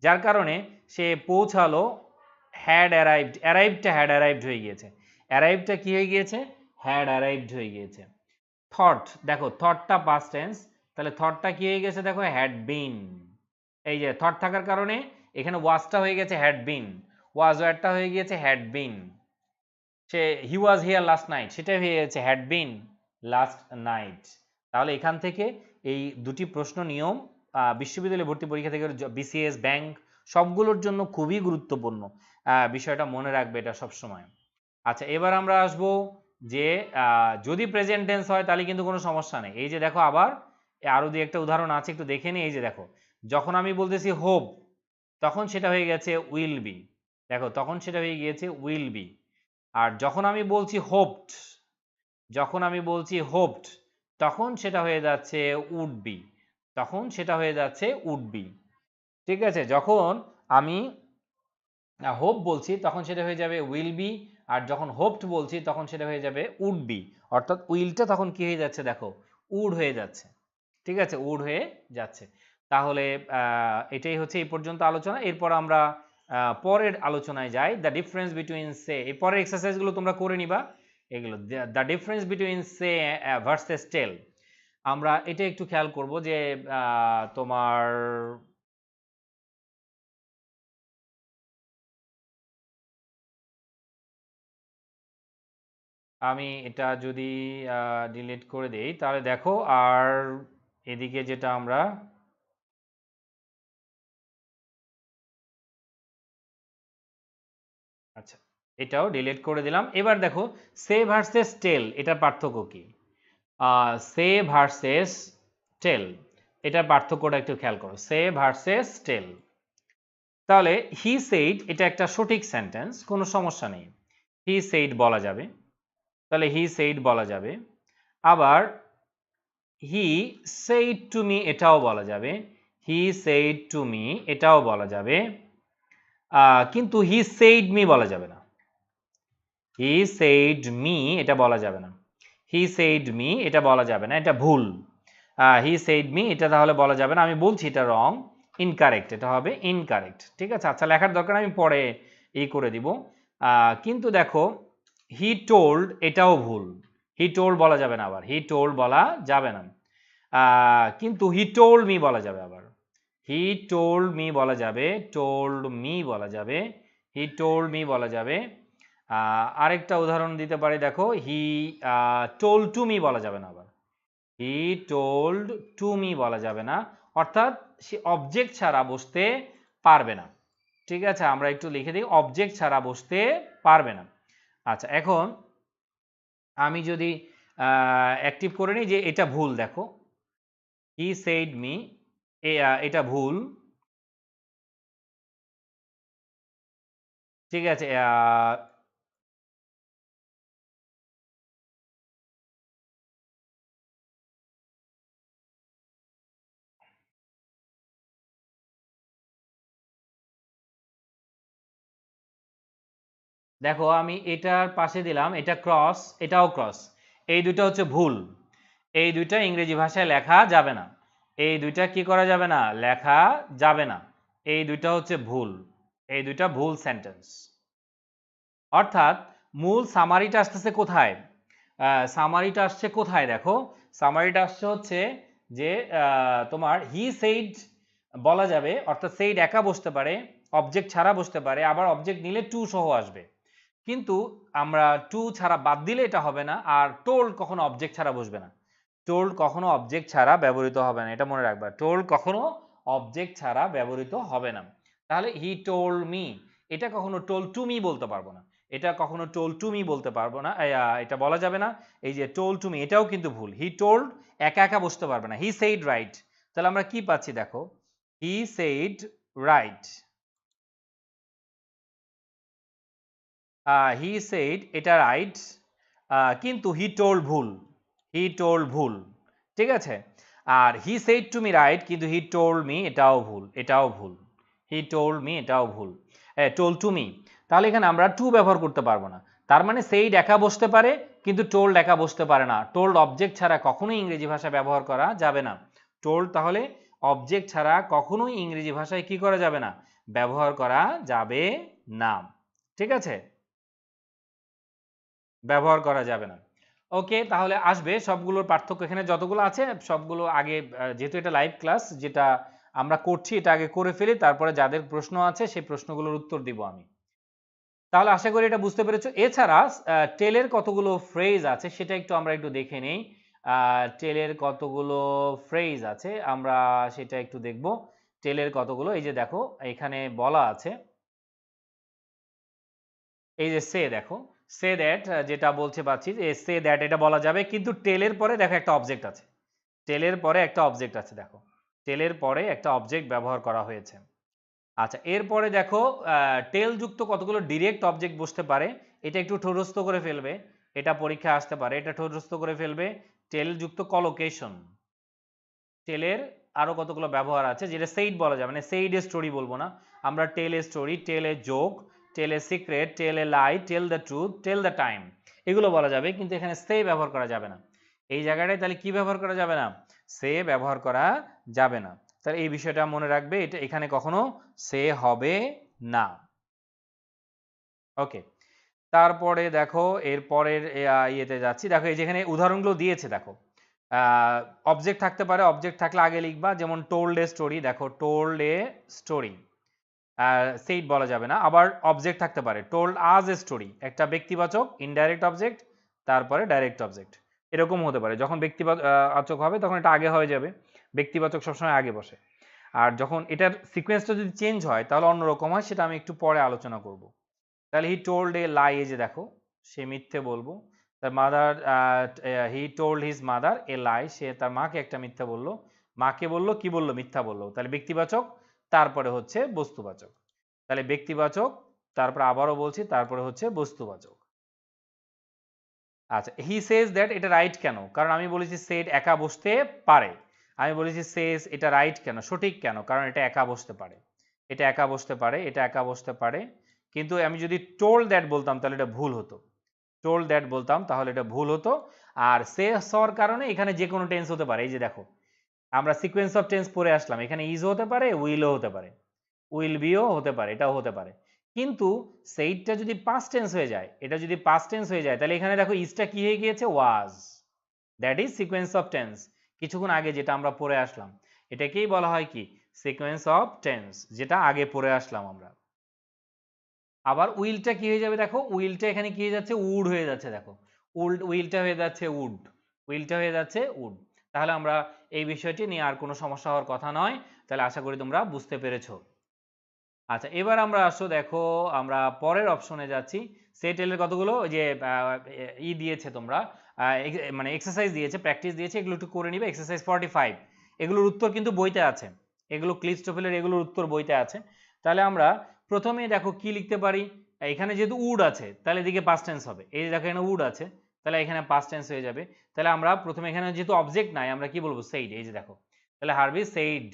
যার কারণে সে পৌঁছালো, হ্যাড অ্যারাইভড, অ্যারাইভডটা হ্যাড অ্যারাইভড হয়ে গিয়েছে, অ্যারাইভডটা কি হয়ে গিয়েছে, হ্যাড অ্যারাইভড হয়ে গিয়েছে। থট, দেখো থটটা পাস্ট টেন্স, তাহলে থটটা কি হয়ে গেছে, দেখো হ্যাড বিন, এই যে থট থাকার কারণে এখানে ওয়াজটা হয়ে গেছে হ্যাড বিন, ওয়াজ ওয়ারটা হয়ে গিয়েছে had been, say he was here last night, সেটাই হয়ে গেছে হ্যাড বিন লাস্ট নাইট। তাহলে এখান থেকে এই দুটি প্রশ্ন নিয়ম বিশ্ববিদ্যালয় ভর্তি পরীক্ষা থেকে বিসিএস ব্যাংক সবগুলোর জন্য খুবই গুরুত্বপূর্ণ, বিষয়টা মনে রাখবে এটা সব সময়। আচ্ছা এবার আমরা আসব যে যদি প্রেজেন্ট টেন্স হয় তাহলে কিন্তু কোনো সমস্যা নেই। এই যে দেখো আবার আরো দুই একটা উদাহরণ আছে, একটু দেখে নিই। এই যে দেখো যখন আমি বলতেছি হোপ, তখন সেটা হয়ে গেছে উইল বি, দেখো তখন সেটা হয়ে গিয়েছে উইল বি। আর যখন আমি বলছি হোপড, যখন আমি বলছি হোপড, তখন সেটা হয়ে যাচ্ছে উড বি, তখন সেটা হয়ে যাচ্ছে উড বি। ঠিক আছে, যখন আমি হোপ বলছি তখন সেটা হয়ে যাবে উইল বি, আর যখন হোপড বলছি তখন সেটা হয়ে যাবে উড বি, অর্থাৎ উইলটা তখন কি হয়ে যাচ্ছে, দেখো উড হয়ে যাচ্ছে। ঠিক আছে, উড হয়ে যাচ্ছে। তাহলে এটাই হচ্ছে এই পর্যন্ত আলোচনা। এরপর আমরা পরের আলোচনায় যাই, দ্য ডিফারেন্স বিটুইন সে, এই পরের এক্সারসাইজগুলো তোমরা করে নিবা এগুলো, the difference between say versus tell. আমরা এটা একটু খেয়াল করব যে তোমার আমি এটা যদি ডিলিট করে দেই তাহলে দেখো, আর এদিকে যেটা আমরা আচ্ছা এটাও ডিলিট করে দিলাম। এবার দেখো সে ভার্সেস টেল, এটার পার্থক্য কি, সে ভার্সেস টেল, এটার পার্থক্যটা একটু খেয়াল করো, সে ভার্সেস টেল। তাহলে হি সেইড এটা একটা সঠিক সেন্টেন্স, কোনো সমস্যা নেই, হি সেইড বলা যাবে, তাহলে হি সেইড বলা যাবে। আবার হি সেইড টু মি এটাও বলা যাবে, হি সেইড টু মি এটাও বলা যাবে, কিন্তু হি সেইড মি বলা যাবে না, হি সেইড মি এটা বলা যাবে না, হি সেইড মি এটা বলা যাবে না, এটা ভুল। হি সেইড মি এটা তাহলে বলা যাবে না, আমি বলছি এটা রং, ইনকারেক্ট, এটা হবে ইনকারেক্ট। ঠিক আছে, আচ্ছা লেখার দরকার আমি পরে করে দিব। কিন্তু দেখো হি টোল্ড এটাও ভুল, হি টোল্ড বলা যাবে না, আবার হি টোল্ড বলা যাবে না। কিন্তু হি টোল্ড মি বলা যাবে, আবার হি টোল্ড মি বলা যাবে, টোল্ড মি বলা যাবে, হি টোল্ড মি বলা যাবে। আরেকটা উদাহরণ দিতে পারি, দেখো হি টোল্ড টু মি বলা যাবে না, আবার হি টোল্ড টু মি বলা যাবে না, অর্থাৎ সে অবজেক্ট ছাড়া বসতে পারবে না। ঠিক আছে, আমরা একটু লিখে দিই, অবজেক্ট ছাড়া বসতে পারবে না। আচ্ছা এখন আমি যদি অ্যাক্টিভ করে নিই যে এটা ভুল, দেখো হি সেইড মি এটা ভুল। ঠিক আছে, দেখো আমি এটার পাশে দিলাম, এটা ক্রস, এটাও ক্রস, এই দুটো হচ্ছে ভুল, এই দুইটা ইংরেজি ভাষায় লেখা যাবে না, এই দুইটা কি করা যাবে না, লেখা যাবে না, এই দুইটা হচ্ছে ভুল, এই দুইটা ভুল সেন্টেন্স। অর্থাৎ মূল সামারিটা আসতেছে কোথায়? সামারিটা আসছে কোথায় দেখো, সামারিটা আসছে হচ্ছে যে তোমার হি সেইড বলা যাবে, অর্থাৎ সেইড একা বসতে পারে, অবজেক্ট ছাড়া বসতে পারে, আবার অবজেক্ট নিলে টু সহ আসবে। কিন্তু আমরা টু ছাড়া বাদ দিলে এটা হবে না। আর টোল্ড কখনো অবজেক্ট ছাড়া বসবে না, টোল্ড কখনো অবজেক্ট ছাড়া ব্যবহৃত হবে না, এটা মনে রাখবা, টোল্ড কখনো অবজেক্ট ছাড়া ব্যবহৃত হবে না। তাহলে হি টোল্ড মি, এটা কখনো টোল্ড টু মি বলতে পারবো না, এটা কখনো টোল্ড টু মি বলতে পারবো না, এটা বলা যাবে না। এই যে টোল্ড টু মি, এটাও কিন্তু ভুল। হি টোল্ড একা একা বসতে পারবে না, হি সেইড রাইট। তাহলে আমরা কি পাচ্ছি দেখো, he said right, he said এটা রাইট, কিন্তু হি টোল্ড ভুল, হি টোল্ড ভুল, ঠিক আছে। আর he said to me right, কিন্তু হি টোল্ড মি এটাও ভুল, এটাও ভুল, হি টোল্ড মি এটাও ভুল, টোল্ড টু মি। তাহলে এখানে আমরা টু ব্যবহার করতে পারবো না। তার মানে সেইড একা বসতে পারে কিন্তু টোল্ড একা বসতে পারে না। টোল্ড অবজেক্ট ছাড়া কখনোই ইংরেজি ভাষা ব্যবহার করা যাবে না। টোল্ড তাহলে অবজেক্ট ছাড়া কখনোই ইংরেজি ভাষায় কি করা যাবে না, ব্যবহার করা যাবে না, ঠিক আছে, ব্যবহার করা যাবে না। ওকে, তাহলে আসবে সবগুলোর পার্থক্য এখানে যতগুলো আছে সবগুলো আগে, যেহেতু এটা লাইভ ক্লাস যেটা আমরা করছি এটা আগে করে ফেলি, তারপরে যাদের প্রশ্ন আছে সেই প্রশ্নগুলোর উত্তর দিব আমি। তাহলে আশা করি এটা বুঝতে পেরেছো। এছাড়া টেলের কতগুলো ফ্রেজ আছে সেটা একটু আমরা একটু দেখে নেই। টেলের কতগুলো ফ্রেজ আছে আমরা সেটা একটু দেখব। টেলের কতগুলো, এই যে দেখো এখানে বলা আছে, এই যে সে দেখো, সে দ্যাট যেটা বলতে পারছি যে সে দ্যাট এটা বলা যাবে, কিন্তু টেলের পরে দেখো একটা অবজেক্ট আছে, টেলের পরে একটা অবজেক্ট আছে দেখো, টেলের পরে একটা অবজেক্ট ব্যবহার করা হয়েছে। আচ্ছা, এরপরে দেখো টেল যুক্ত কতগুলো ডিরেক্ট অবজেক্ট বসতে পারে, এটা একটু ঠোরস্থ করে ফেলবে, এটা পরীক্ষা আসতে পারে, এটা ঠোরস্থ করে ফেলবে। টেল যুক্ত কলোকেশন, টেলের আরো কতগুলো ব্যবহার আছে যেটা সেইড বলা যাবে না, সেইড এ স্টোরি বলবো না আমরা, tell a story, tell a joke, tell a secret, tell a lie, tell the truth, tell the time, এগুলো বলা যাবে, কিন্তু এখানে সে ব্যবহার করা যাবে না। এই জায়গাটায় তাহলে কি ব্যবহার করা যাবে না, সে ব্যবহার করা যাবে না। তাহলে এই বিষয়টা মনে রাখবে, এটা এখানে কখনো সে হবে না। ওকে, তারপরে দেখো এর পরের ইয়েতে যাচ্ছি, দেখো এই যেখানে উদাহরণগুলো দিয়েছে দেখো, অবজেক্ট থাকতে পারে, অবজেক্ট থাকলে আগে লিখবা, যেমন টোল্ড এ স্টোরি, দেখো টোল্ড এ স্টোরি, সেইট বলা যাবে না। আবার অবজেক্ট থাকতে পারে, টোল্ড আজ এ স্টোরি, একটা ব্যক্তিবাচক ইনডাইরেক্ট অবজেক্ট, তারপরে ডাইরেক্ট অবজেক্ট, এরকম হতে পারে। যখন ব্যক্তিবাচক হবে তখন এটা আগে হয়ে যাবে, ব্যক্তিবাচক সবসময় আগে বসে। আর যখন এটার সিকোয়েন্সটা যদি চেঞ্জ হয় তাহলে অন্যরকম হয়, সেটা আমি একটু পরে আলোচনা করব। তাহলে হি টোল্ড এ লাই, এই যে দেখো সে মিথ্যে বলবো, তার mother, he told his mother a lie, সে তার মাকে একটা মিথ্যা বললো, মাকে বললো কি বললো, মিথ্যা বললো, তাহলে ব্যক্তিবাচক, তারপরে হচ্ছে বস্তুবাচক, তাহলে ব্যক্তিবাচক, তারপরে আবারও বলছি, তারপরে হচ্ছে বস্তুবাচক। আচ্ছা, হি সেজ দ্যাট, এটা রাইট কেন, কারণ আমি বলেছি সেট একা বসতে পারে, আমি বলেছি সেজ এটা রাইট কেন, সঠিক কেন, কারণ এটা একা বসতে পারে, এটা একা বসতে পারে, এটা একা বসতে পারে। কিন্তু আমি যদি টোল্ড দ্যাট বলতাম তাহলে এটা ভুল হতো, টোল্ড দ্যাট বলতাম তাহলে এটা ভুল হতো। আর সেজ হওয়ার কারণে এখানে যে কোনো টেন্স হতে পারে, এই যে দেখো আমরা সিকোয়েন্স অফ টেন্স পড়ে আসলাম, এখানে ইজ হতে পারে, উইলও হতে পারে, উইল বিও হতে পারে, এটাও হতে পারে। কিন্তু সেইটা যদি পাস্ট টেন্স হয়ে যায়, এটা যদি পাস্ট টেন্স হয়ে যায় তাহলে এখানে দেখো ইজটা কি হয়ে গিয়েছে, was, that is sequence of tense. কিছুক্ষণ আগে যেটা আমরা পড়ে আসলাম এটাকেই বলা হয় কি, সিকোয়েন্স অফ টেন্স, যেটা আগে পড়ে আসলাম আমরা। আবার উইলটা কি হয়ে যাবে দেখো, উইলটা এখানে কি হয়ে যাচ্ছে, উড হয়ে যাচ্ছে, দেখো উইলটা হয়ে যাচ্ছে উড, উইলটা হয়ে যাচ্ছে উড। তাহলে আমরা এই বিষয়টি নিয়ে আর কোনো সমস্যা হওয়ার কথা নয়। তাহলে আশা করি তোমরা বুঝতে পেরেছো। আচ্ছা, এবার আমরা আসো দেখো, আমরা পরের অপশনে যাচ্ছি। সেটেলের কতগুলো ওই যে দিয়েছে তোমরা, মানে এক্সারসাইজ দিয়েছে, প্র্যাকটিস দিয়েছে, এগুলো একটু করে নিবে। এক্সারসাইজ 45, এগুলোর উত্তর কিন্তু বইতে আছে, এগুলো ক্লিস্টোফেলের, এগুলোর উত্তর বইতে আছে। তাহলে আমরা প্রথমে দেখো কি লিখতে পারি, এখানে যেহেতু উড আছে তাহলে এদিকে পাস্ট টেন্স হবে, এই যে দেখো এখানে উড আছে তাহলে এখানে পাস্ট টেন্স হয়ে যাবে। তাহলে আমরা প্রথমে এখানে যেহেতু অবজেক্ট নাই আমরা কি বলবো, সেইড, এই যে দেখো, তাহলে হার্বি সেইড,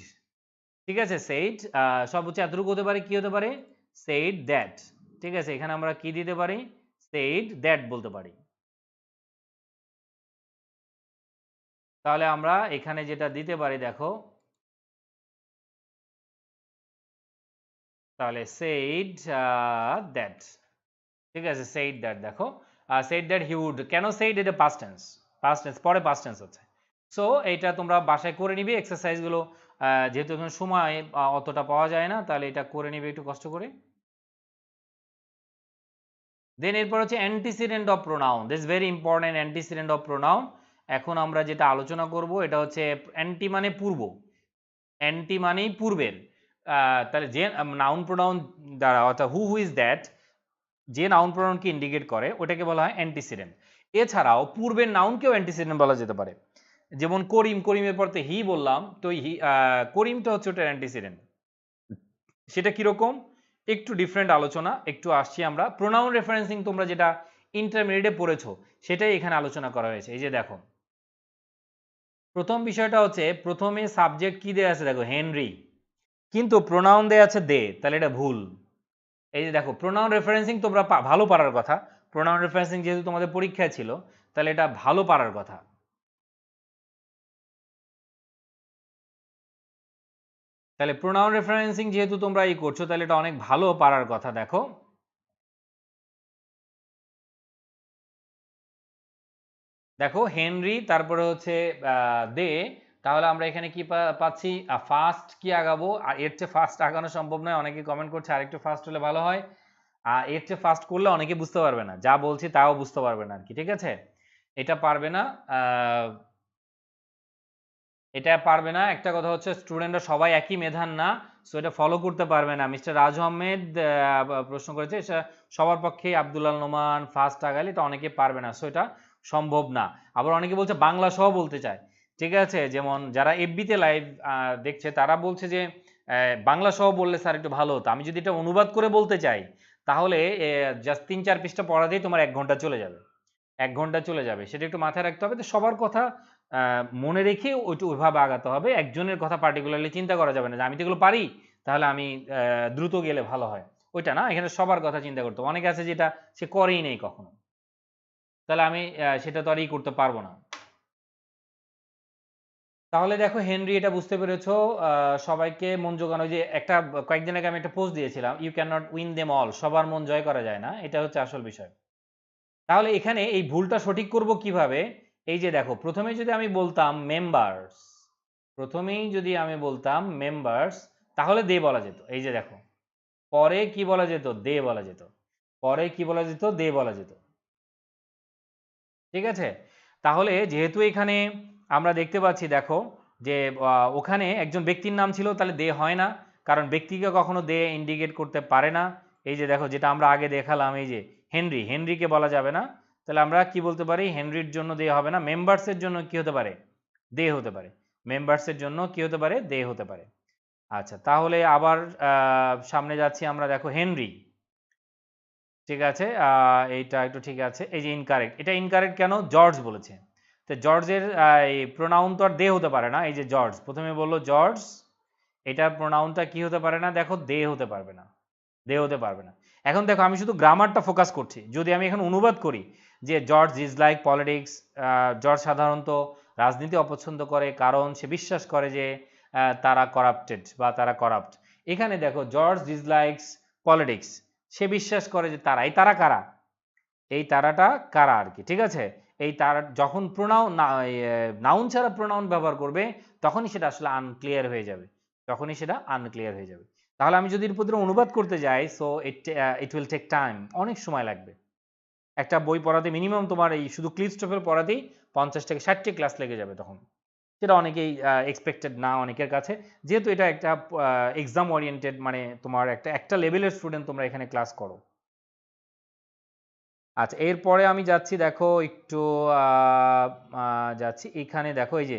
ঠিক আছে, সেইড সর্বোচ্চ এতটুকু হতে পারে, কি হতে পারে, সেইড দ্যাট, ঠিক আছে, এখানে আমরা কি দিতে পারি, সেইড দ্যাট বলতে পারি। তাহলে আমরা এখানে যেটা দিতে পারি দেখো, তাহলে said that, ঠিক আছে, said that, দেখো said that he would, কেন said, এটা past tense পরে past tense হচ্ছে। সো এইটা তোমরা বাসায় করে নিবে এক্সারসাইজ গুলো, যেহেতু এখন সময় অতটা পাওয়া যায় না, তাহলে এটা করে নিবে একটু কষ্ট করে। দেন এরপর হচ্ছে antecedent of pronoun, this very important, antecedent of pronoun. এখন আমরা যেটা আলোচনা করব এটা হচ্ছে অ্যান্টি মানে পূর্ব, অ্যান্টি মানেই পূর্বের। তাহলে যে নাউন প্রোনাউন দ্বারা, অর্থাৎ হু ইজ দ্যাট, যে নাউন প্রোনাউনকে ইন্ডিকেট করে ওটাকে বলা হয় অ্যান্টিসিডেন্ট। এছাড়াও পূর্বের নাউনকেও অ্যান্টিসিডেন্ট বলা যেতে পারে, যেমন করিম, করিমের পরতে হি বললাম, তো করিমটা হচ্ছে ওটার অ্যান্টিসিডেন্ট। সেটা কিরকম, একটু ডিফারেন্ট আলোচনা, একটু আসছি আমরা। প্রোনাউন রেফারেন্সিং তোমরা যেটা ইন্টারমিডিয়েটে পড়েছো সেটাই এখানে আলোচনা করা হয়েছে। এই যে দেখো, প্রথম বিষয়টা হচ্ছে প্রথমে সাবজেক্ট কি দেয়া আছে, দেখো হেনরি, কিন্তু প্রোনাউন দেয়া আছে দে, তাহলে এটা ভুল। এই যে দেখো, প্রোনাউন রেফারেন্সিং তোমরা ভালো পারার কথা, প্রোনাউন রেফারেন্সিং যেহেতু তোমাদের পরীক্ষায় ছিল, তাহলে এটা ভালো পারার কথা। তাহলে প্রোনাউন রেফারেন্সিং যেহেতু তোমরা এই করছো, তাহলে এটা অনেক ভালো পারার কথা। দেখো, দেখো হেনরি, তারপরে হচ্ছে দে, তাহলে আমরা এখানে কি পাচ্ছি, ফার্স্ট কি আগাবো, আর এর চেয়ে ফার্স্ট আগানো সম্ভব নয়, অনেকে কমেন্ট করছে আরেকটু ফার্স্ট হলে ভালো হয়। আর এর চেয়ে ফার্স্ট করলে অনেকে বুঝতে পারবে না, যা বলছি তাও বুঝতে পারবে না আর কি, ঠিক আছে, এটা পারবে না। এটা পারবে না। একটা কথা হচ্ছে স্টুডেন্টরা সবাই একই মেধার না, সো এটা ফলো করতে পারবে না। মিস্টার রাজু আহমেদ প্রশ্ন করেছে, সবার পক্ষে আব্দুল্লাহ নোমান ফার্স্ট আগালে, এটা অনেকে পারবে না, সো এটা সম্ভব না। আবার অনেকে বলছে বাংলা সহ বলতে চায়, ঠিক আছে, যেমন যারা এফবিতে লাইভ দেখছে তারা বলছে যে বাংলা সহ বললে স্যার একটু ভালো হতো। আমি যদি এটা অনুবাদ করে বলতে চাই, তাহলে জাস্ট 3-4 পৃষ্ঠা পড়াতেই তোমার 1 ঘন্টা চলে যাবে, 1 ঘন্টা চলে যাবে। সেটা একটু মাথায় রাখতে হবে, তো সবার কথা মনে রেখে ওইভাবে আগাতে হবে। একজনের কথা পার্টিকুলারলি চিন্তা করা যাবে না যে আমি তো এগুলো পারি, তাহলে আমি দ্রুত গেলে ভালো হয়, ওইটা না, এখানে সবার কথা চিন্তা করতে হবে। অনেকে আছে যেটা সে করেই নেই কখনো, তাহলে আমি সেটা তো আর ই করতে পারবো না। তাহলে দেখো হেনরি, এটা বুঝতে পেরেছো, সবাইকে মন জোগানো, যে একটা কয়েকদিন আগে আমি একটা পোস্ট দিয়েছিলাম, you can not win them all, সবার মন জয় করা যায় না, এটা হচ্ছে আসল বিষয়। তাহলে এখানে এই ভুলটা সঠিক করব কিভাবে, এই যে দেখো, প্রথমে যদি আমি বলতাম মেম্বার্স, প্রথমেই যদি আমি বলতাম মেম্বার্স, তাহলে দে বলা যেত। এই যে দেখো, পরে কি বলা যেত, দে বলা যেত, পরে কি বলা যেত, দে বলা যেত, ঠিক আছে। তাহলে যেহেতু এখানে আমরা দেখতে পাচ্ছি, দেখো যে ওখানে একজন ব্যক্তির নাম ছিল, তাহলে দে হয় না, কারণ ব্যক্তিকে কখনো দে ইন্ডিকেট করতে পারে না। এই যে দেখো, যেটা আমরা আগে দেখালাম, এই যে হেনরি, হেনরিকে বলা যাবে না, তাহলে আমরা কি বলতে পারি, হেনরির জন্য দে হবে না, মেম্বার্সের জন্য কি হতে পারে, দে হতে পারে, মেম্বার্সের জন্য কি হতে পারে, দে হতে পারে। আচ্ছা, তাহলে আবার সামনে যাচ্ছি আমরা, দেখো হেনরি, ঠিক আছে, এইটা একটু ঠিক আছে, এই যে ইনকারেক্ট, এটা ইনকারেক্ট কেন, জর্জ বলেছে, তো জর্জের এই প্রোনাউন তো আর দে হতে পারে না, এই যে জর্জ প্রথমে বললো জর্জ, এটার প্রোনাউনটা কি হতে পারে না, দেখো দে হতে পারবে না, দে হতে পারবে না। এখন দেখো, আমি শুধু গ্রামারটা ফোকাস করছি, যদি আমি এখন অনুবাদ করি যে George is like politics, George সাধারণত রাজনীতি অপছন্দ করে, কারণ সে বিশ্বাস করে যে তারা করাপ্টেড বা তারা করাপ্ট। এখানে দেখো, জর্জ ডিসলাইকস পলিটিক্স, সে বিশ্বাস করে যে তারা, এই তারা কারা, এই তারাটা কারা আর কি, ঠিক আছে। এই তারা যখন প্রোনাউন নাউন ছাড়া প্রোনাউন ব্যবহার করবে, তখনই সেটা আসলে আনক্লিয়ার হয়ে যাবে, তখনই সেটা আনক্লিয়ার হয়ে যাবে। তাহলে আমি যদি এর প্রতি অনুবাদ করতে যাই, so it will take time, অনেক সময় লাগবে। একটা বই পড়াতে মিনিমাম তোমার এই শুধু ক্লিপস্টফেল পড়াতেই 50 থেকে 60টি ক্লাস লেগে যাবে তখন, সেটা অনেকেই এক্সপেক্টেড না অনেকের কাছে, যেহেতু এটা একটা এক্সাম ওরিয়েন্টেড, মানে তোমার একটা লেভেলের স্টুডেন্ট তোমরা এখানে ক্লাস করো। আচ্ছা, এরপরে আমি যাচ্ছি, দেখো একটু যাচ্ছি এখানে, দেখো এই যে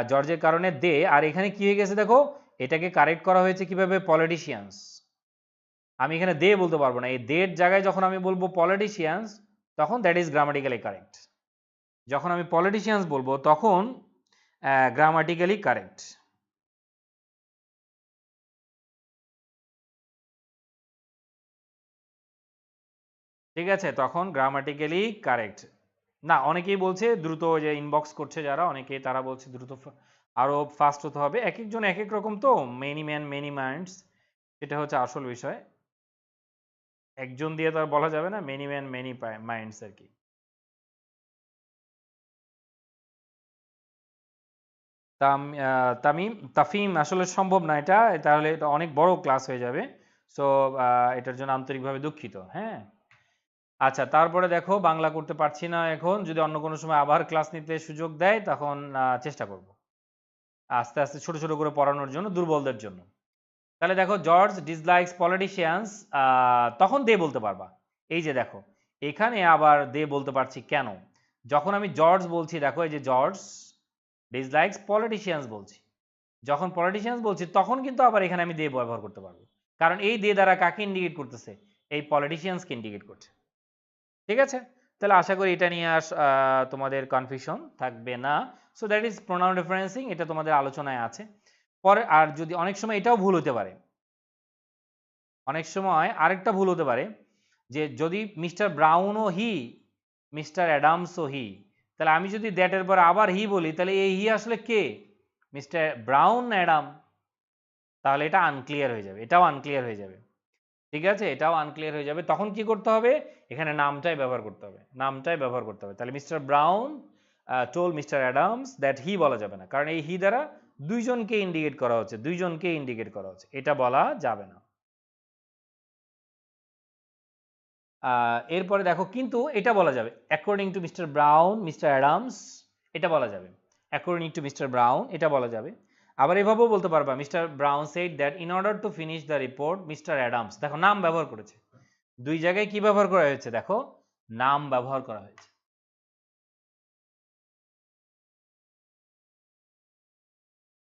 জর্জের কারণে দে, আর এখানে কি হয়ে গেছে দেখো, এটাকে কারেক্ট করা হয়েছে কিভাবে, পলিটিশিয়ানস, আমি এখানে দে বলতে পারবো না, এই দের জায়গায় যখন আমি বলবো পলিটিশিয়ানস, তখন দ্যাট ইজ গ্রামাটিক্যালি কারেক্ট, যখন আমি পলিটিশিয়ানস বলবো তখন গ্রামাটিক্যালি কারেক্ট, ঠিক আছে, তখন গ্রামাটিক্যালি কারেক্ট। না, অনেকেই বলছে দ্রুত, যে ইনবক্স করছে যারা, অনেকেই তারা বলছে দ্রুত আরো ফাস্ট হতে হবে, এক একজন এক এক রকম, তো মেনি ম্যান মেনি মাইন্ডস, সেটা হচ্ছে আসল বিষয়। একজন দিয়ে তো আর বলা যাবে না, মেনি ম্যান মেনি মাইন্ডস আর কি। তামিম তাফিম আসলে সম্ভব না এটা, তাহলে এটা অনেক বড় ক্লাস হয়ে যাবে। সো এটার জন্য আন্তরিকভাবে দুঃখিত। হ্যাঁ, আচ্ছা, তারপরে দেখো বাংলা করতে পারছি না এখন, যদি অন্য কোনো সময় আবার ক্লাস নিতে সুযোগ দেয় তখন চেষ্টা করব আস্তে আস্তে ছোট ছোট করে পড়ানোর জন্য দুর্বলদের জন্য। তাহলে দেখো, জর্জ ডিসলাইকস পলিটিশিয়ানস, তখন দে বলতে পারবা। এই যে দেখো, এখানে আবার দে বলতে পারছি কেন, যখন আমি জর্জ বলছি, দেখো এই যে জর্জ ডিসলাইকস পলিটিশিয়ানস বলছি, যখন পলিটিশিয়ানস বলছি তখন কিন্তু আবার এখানে আমি দে ব্যবহার করতে পারবো, কারণ এই দে দ্বারা কাকে ইন্ডিকেট করতেছে, এই পলিটিশিয়ানসকে ইন্ডিকেট করছে। ঠিক আছে, তাহলে আশা করি এটা নিয়ে আর তোমাদের কনফিউশন থাকবে না। So that is pronoun referencing, এটা তোমাদের আলোচনায় আছে। পরে আর যদি অনেক সময় এটাও ভুল হতে পারে, অনেক সময় আরেকটা ভুল হতে পারে, যে যদি মিস্টার ব্রাউন ও হি, মিস্টার অ্যাডামস ও হি, তাহলে আমি যদি দ্যাটের পর আবার হি বলি, তাহলে এই হি আসলে কে, মিস্টার ব্রাউন না অ্যাডাম, তাহলে এটা আনক্লিয়ার হয়ে যাবে, এটাও আনক্লিয়ার হয়ে যাবে। ঠিক আছে, এটাও আনক্লিয়ার হয়ে যাবে, তখন কি করতে হবে, এখানে নামটাই ব্যবহার করতে হবে, নামটাই ব্যবহার করতে হবে। তাহলে mister brown toll mister Adams that he বলা যাবে না, কারণ এই হি দ্বারা দুইজনকে ইন্ডিকেট করা হচ্ছে, দুইজনকে ইন্ডিকেট করা হচ্ছে, এটা বলা যাবে না। এরপরে দেখো, কিন্তু এটা বলা যাবে, according to mister brown mister Adams, এটা বলা যাবে, অ্যাকর্ডিং টু মিস্টার ব্রাউন এটা বলা যাবে। আবার এভাবেও বলতে পারবা, mister brown said that in order to finish the report mister Adams, দেখো নাম ব্যবহার করেছে, দুই জায়গায় কি ব্যবহার করা হয়েছে, দেখো নাম ব্যবহার করা হয়েছে।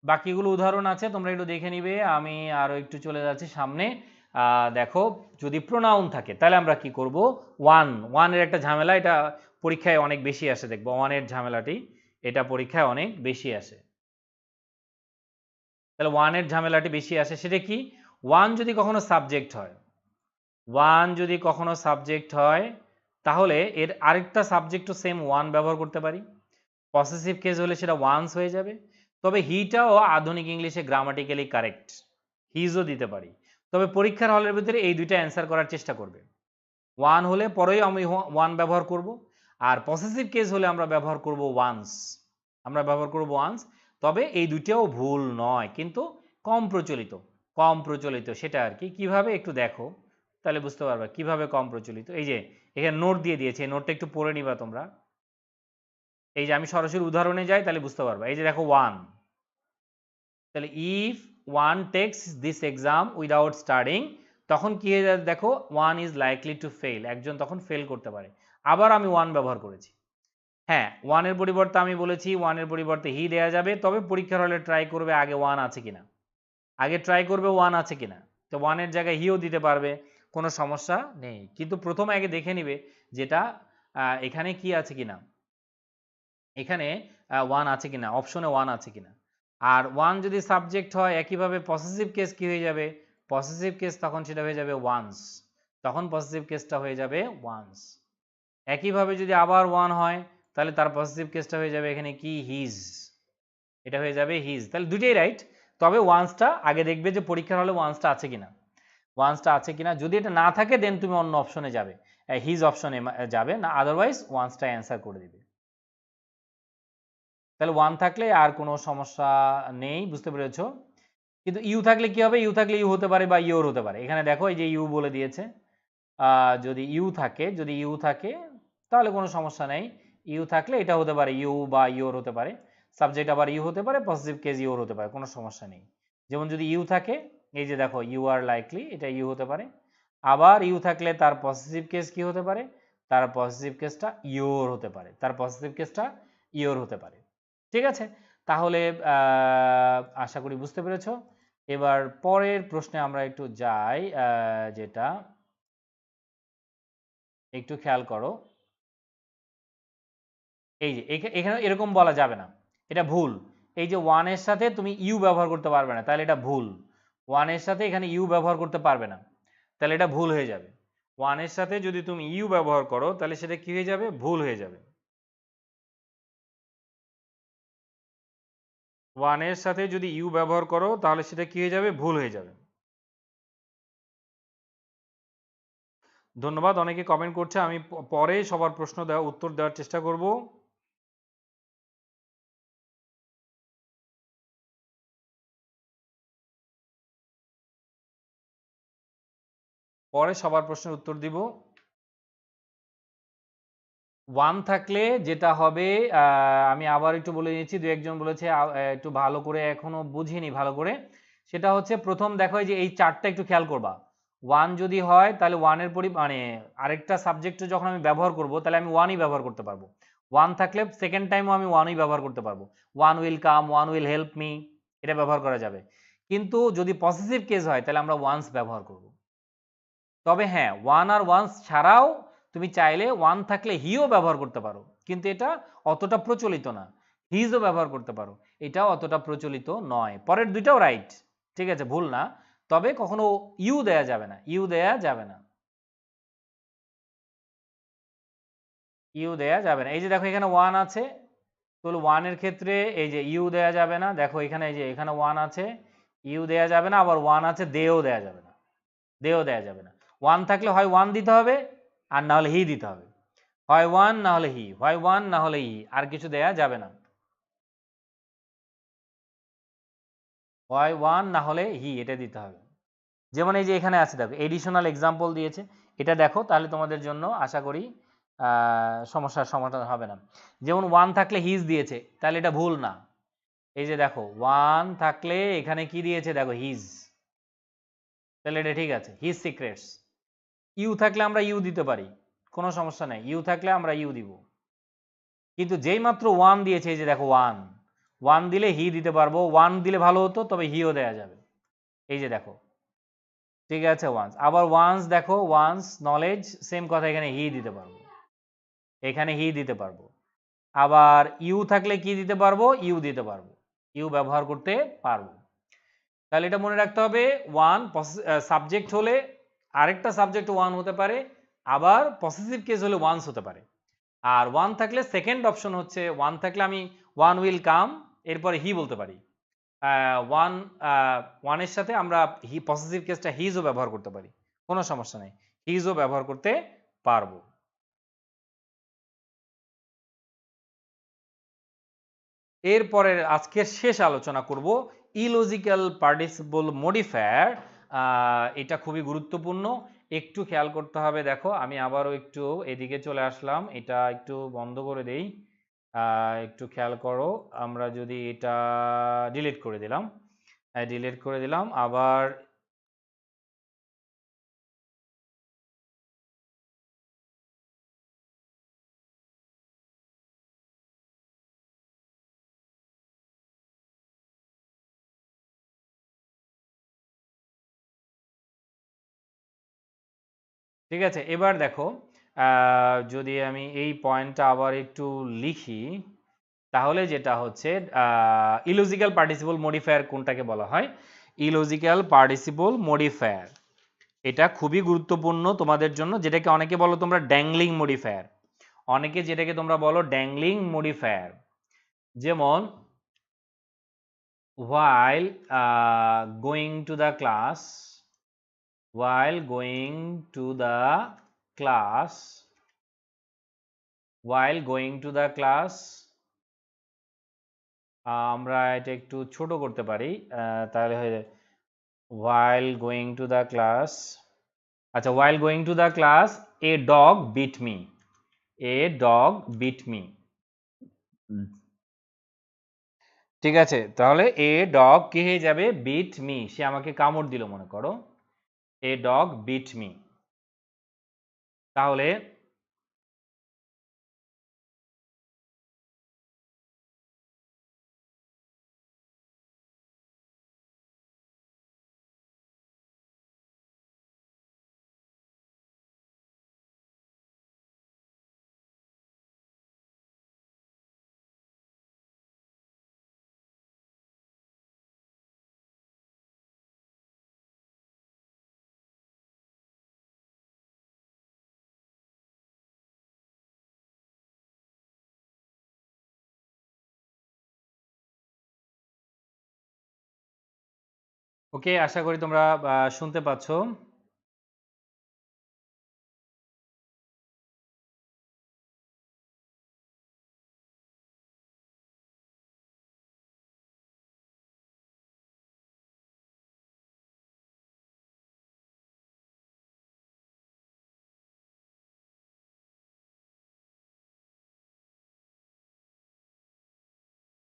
বাকিগুলো উদাহরণ আছে, তোমরা একটু দেখে নিবে, আমি আরো একটু চলে যাচ্ছি সামনে। দেখো, যদি প্রোনাউন থাকে তাহলে আমরা কি করব, ওয়ানের একটা ঝামেলা, এটা পরীক্ষায় অনেক বেশি আসে, দেখবো ওয়ানের ঝামেলাটি, এটা পরীক্ষায় অনেক বেশি আসে। তাহলে ওয়ানের ঝামেলাটি বেশি আসে, সেটা কি, ওয়ান যদি কখনো সাবজেক্ট হয়, ওয়ান যদি কখনো সাবজেক্ট হয়, তাহলে এর আরেকটা সাবজেক্টও সেম ওয়ান ব্যবহার করতে পারি, পসেসিভ কেস হলে সেটা ওয়ান্স হয়ে যাবে। তবে হিটাও আধুনিক ইংলিশে গ্রামাটিক্যালি কারেক্ট, হিজও দিতে পারি। তবে পরীক্ষার হলের ভিতরে এই দুইটা অ্যান্সার করার চেষ্টা করবে, ওয়ান হলে পরেই আমি ওয়ান ব্যবহার করব, আর পসেসিভ কেস হলে আমরা ব্যবহার করব ওয়ান্স, আমরা ব্যবহার করব ওয়ান্স। তবে এই দুইটাও ভুল নয়, কিন্তু কম প্রচলিত, কম প্রচলিত সেটা আর কি, কিভাবে একটু দেখো, তাহলে বুঝতে পারবে কিভাবে কম প্রচলিত। এই যে এখানে নোট দিয়ে দিয়েছে, এই নোটটা একটু পড়ে নিবা তোমরা। এই যে আমি সরাসরি উদাহরণে যাই, তাহলে বুঝতে পারবা। এই যে দেখো ওয়ান, তাহলে if one takes this exam without studying, তখন কি হয়ে যায় দেখো, one is likely to fail, একজন তখন ফেল করতে পারে। আবার আমি ওয়ান ব্যবহার করেছি, হ্যাঁ ওয়ানের পরিবর্তে আমি বলেছি, ওয়ানের পরিবর্তে হি দেয়া যাবে, তবে পরীক্ষার হলে ট্রাই করবে আগে ওয়ান আছে কিনা, আগে ট্রাই করবে ওয়ান আছে কিনা, তো ওয়ানের জায়গায় হিও দিতে পারবে, কোনো সমস্যা নেই, কিন্তু প্রথমে আগে দেখে নিবে যেটা এখানে কি আছে কিনা, এখানে ওয়ান আছে কিনা, অপশনে ওয়ান আছে কিনা। আর ওয়ান যদি সাবজেক্ট হয়, একইভাবে পসেসিভ কেস কি হয়ে যাবে, পসেসিভ কেস তখন সেটা হয়ে যাবে ওয়ান্স, তখন পসেসিভ কেসটা হয়ে যাবে ওয়ান্স। একইভাবে যদি আবার ওয়ান হয়, তাহলে তার পসেসিভ কেসটা হয়ে যাবে এখানে কি, হিজ, এটা হয়ে যাবে হিজ। তাহলে দুটোই রাইট, তবে ওয়ান্সটা আগে দেখবে যে পরীক্ষার হলে ওয়ান্সটা আছে কিনা, ওয়ান্সটা আছে কিনা, যদি এটা না থাকে দেন তুমি অন্য অপশনে যাবে, হিজ অপশনে যাবে না, আদারওয়াইজ ওয়ান্সটা অ্যান্সার করে দিবে। তাহলে ওয়ান থাকলে আর কোনো সমস্যা নেই, বুঝতে পেরেছো। কিন্তু ইউ থাকলে কি হবে, ইউ থাকলে ইউ হতে পারে বা ইউর হতে পারে, এখানে দেখো এই যে ইউ বলে দিয়েছে, যদি ইউ থাকে, যদি ইউ থাকে তাহলে কোনো সমস্যা নেই, ইউ থাকলে এটা হতে পারে ইউ বা ইউর হতে পারে, সাবজেক্ট আবার ইউ হতে পারে, পজিটিভ কেস ইউর হতে পারে, কোনো সমস্যা নেই। যেমন যদি ইউ থাকে, এই যে দেখো ইউ আর লাইকলি, এটা ইউ হতে পারে, আবার ইউ থাকলে তার পজিটিভ কেস কি হতে পারে, তার পজিটিভ কেসটা ইউর হতে পারে, তার পজিটিভ কেসটা ইউর হতে পারে। ঠিক আছে, তাহলে আশা করি বুঝতে পেরেছো। এবার পরের প্রশ্নে আমরা একটু যাই, যেটা একটু খেয়াল করো, এই যে এখানে এরকম বলা যাবে না, এটা ভুল। এই যে ওয়ানের সাথে তুমি ইউ ব্যবহার করতে পারবে না, তাহলে এটা ভুল, ওয়ানের সাথে এখানে ইউ ব্যবহার করতে পারবে না, তাহলে এটা ভুল হয়ে যাবে। ওয়ানের সাথে যদি তুমি ইউ ব্যবহার করো, তাহলে সেটা কি হয়ে যাবে, ভুল হয়ে যাবে। ওয়ানের সাথে যদি ইউ ব্যবহার করো, তাহলে সেটা কি হয়ে যাবে, ভুল হয়ে যাবে। ধন্যবাদ, অনেকে কমেন্ট করছে, আমি পরে সবার প্রশ্ন উত্তর দেওয়ার চেষ্টা করব। পরে সবার প্রশ্নের উত্তর দিব। ওয়ান থাকলে যেটা হবে, আমি আবার একটু বলে দিচ্ছি, দু একজন বলেছে একটু ভালো করে এখনো বুঝিনি ভালো করে। সেটা হচ্ছে প্রথম দেখো যে এই চারটা একটু খেয়াল করবা। ওয়ান যদি হয় তাহলে ওয়ানের মানে আরেকটা সাবজেক্ট যখন আমি ব্যবহার করব তাহলে আমি ওয়ানই ব্যবহার করতে পারবো। ওয়ান থাকলে সেকেন্ড টাইমও আমি ওয়ানই ব্যবহার করতে পারবো। One will come, one will help me, এটা ব্যবহার করা যাবে। কিন্তু যদি পসেসিভ কেস হয় তাহলে আমরা ওয়ান্স ব্যবহার করব। তবে হ্যাঁ, ওয়ান আর ওয়ান্স ছাড়াও তুমি চাইলে ওয়ান থাকলে হিও ব্যবহার করতে পারো, কিন্তু এটা অতটা প্রচলিত না। হিজও ব্যবহার করতে পারো, এটাও অতটা প্রচলিত নয়। পরের দুইটাও রাইট, ঠিক আছে, ভুল না। তবে কখনো ইউ দেয়া যাবে না, ইউ দেয়া যাবে না, ইউ দেয়া যাবে না। এই যে দেখো এখানে ওয়ান আছে, তাহলে ওয়ানের ক্ষেত্রে এই যে ইউ দেয়া যাবে না। দেখো এখানে এই যে এখানে ওয়ান আছে, ইউ দেয়া যাবে না, আবার ওয়ান আছে, দেও দেয়া যাবে না, দেও দেয়া যাবে না। ওয়ান থাকলে হয় ওয়ান দিতে হবে আর না হলে হি দিতে হবে, হয় ওয়ান না হলে হি, হয় ওয়ান না হলে হি, আর কিছু দেয়া যাবে না। হয় ওয়ান না হলে হি, এটা দিতে হবে। যেমন এই যে এখানে আছে দেখো, এডিশনাল এক্সাম্পল দিয়েছে, এটা দেখো তাহলে তোমাদের জন্য আশা করি সমস্যার সমাধান হবে না। যেমন ওয়ান থাকলে হিজ দিয়েছে, তাহলে এটা ভুল না। এই যে দেখো ওয়ান থাকলে এখানে কি দিয়েছে দেখো, হিজ, তাহলে এটা ঠিক আছে, হিজ সিক্রেটস। ইউ থাকলে আমরা ইউ দিতে পারি, কোনো সমস্যা নেই, ইউ থাকলে আমরা ইউ দিব। কিন্তু যেই মাত্র ওয়ান দিয়েছে, এই যে দেখো ওয়ান, ওয়ান দিলে হি দিতে পারবো, ওয়ান দিলে ভালো হতো, তবে হিও দেয়া যাবে। এই যে দেখো, ঠিক আছে, ওয়ান্স, আবার ওয়ান্স দেখো, ওয়ান্স নলেজ, সেম কথা, এখানে হি দিতে পারবো, এখানে হি দিতে পারবো। আবার ইউ থাকলে কি দিতে পারবো, ইউ দিতে পারবো, ইউ ব্যবহার করতে পারবো। তাহলে এটা মনে রাখতে হবে, ওয়ান সাবজেক্ট হলে আরেকটা সাবজেক্ট ওয়ান হতে পারে, আবার পসেসিভ কেস হলে ওয়ান্স হতে পারে। আর ওয়ান থাকলে সেকেন্ড অপশন হচ্ছে, ওয়ান থাকলে আমি ওয়ান উইল কাম এরপরে হি বলতে পারি। ওয়ান ওয়ানের সাথে আমরা পসেসিভ কেসটা হিজও ব্যবহার করতে পারি, কোনো সমস্যা নেই, হিজও ব্যবহার করতে পারবো। এরপরে আজকের শেষ আলোচনা করব ইলজিক্যাল পার্টিসিপল মডিফায়ার। এটা খুবই গুরুত্বপূর্ণ, একটু খেয়াল করতে হবে। দেখো আমি আবারও একটু এদিকে চলে আসলাম, এটা একটু বন্ধ করে দেই, একটু খেয়াল করো। আমরা যদি এটা ডিলিট করে দিলাম, ডিলিট করে দিলাম আবার। ঠিক আছে, এবার দেখো, যদি আমি এই পয়েন্টটা আবার একটু লিখি, তাহলে যেটা হচ্ছে ইলজিক্যাল পার্টিসিপল মডিফায়ার কোনটাকে বলা হয়, ইলজিক্যাল পার্টিসিপল মডিফায়ার, এটা খুবই গুরুত্বপূর্ণ তোমাদের জন্য, যেটাকে অনেকে বলো তোমরা ড্যাংলিং মডিফায়ার, অনেকে যেটাকে তোমরা বলো ড্যাংলিং মডিফায়ার। যেমন while going to the class, while going to the class, while going to the class, আমরা এটা একটু ছোট করতে পারি, তাহলে হয়ে যায় while going to the class, আচ্ছা, while going to the class a dog beat me, a dog beat me, ঠিক আছে, তাহলে এ ডগ কি হয়ে যাবে, বিট মি, সে আমাকে কামড় দিল মনে করো, এ ডগ বিট মি। তাহলে ওকে, আশা করি তোমরা শুনতে পাচ্ছ।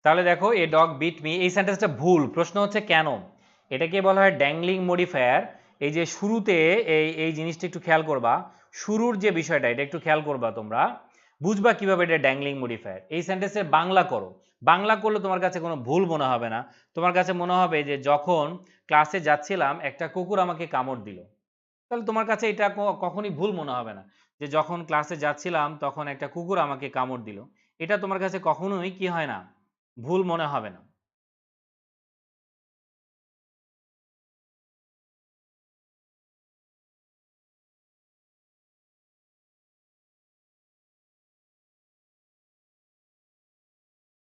তাহলে দেখো এ ডগ বিট মি, এই সেন্টেন্সটা ভুল। প্রশ্ন হচ্ছে কেন? এটাকে বলা হয় ড্যাংলিং মডিফায়ার। এই যে শুরুতে এই এই জিনিসটা একটু খেয়াল করবা, শুরুর যে বিষয়টা এটা একটু খেয়াল করবা, তোমরা বুঝবা কিভাবে এটা ড্যাংলিং মডিফায়ার। এই সেন্টেন্সের বাংলা করো, বাংলা করলে তোমার কাছে কোনো ভুল মনে হবে না। তোমার কাছে মনে হবে যে যখন ক্লাসে যাচ্ছিলাম একটা কুকুর আমাকে কামড় দিল, তাহলে তোমার কাছে এটা কখনই ভুল মনে হবে না যে যখন ক্লাসে যাচ্ছিলাম তখন একটা কুকুর আমাকে কামড় দিল। এটা তোমার কাছে কখনোই কি হয় না, ভুল মনে হবে না।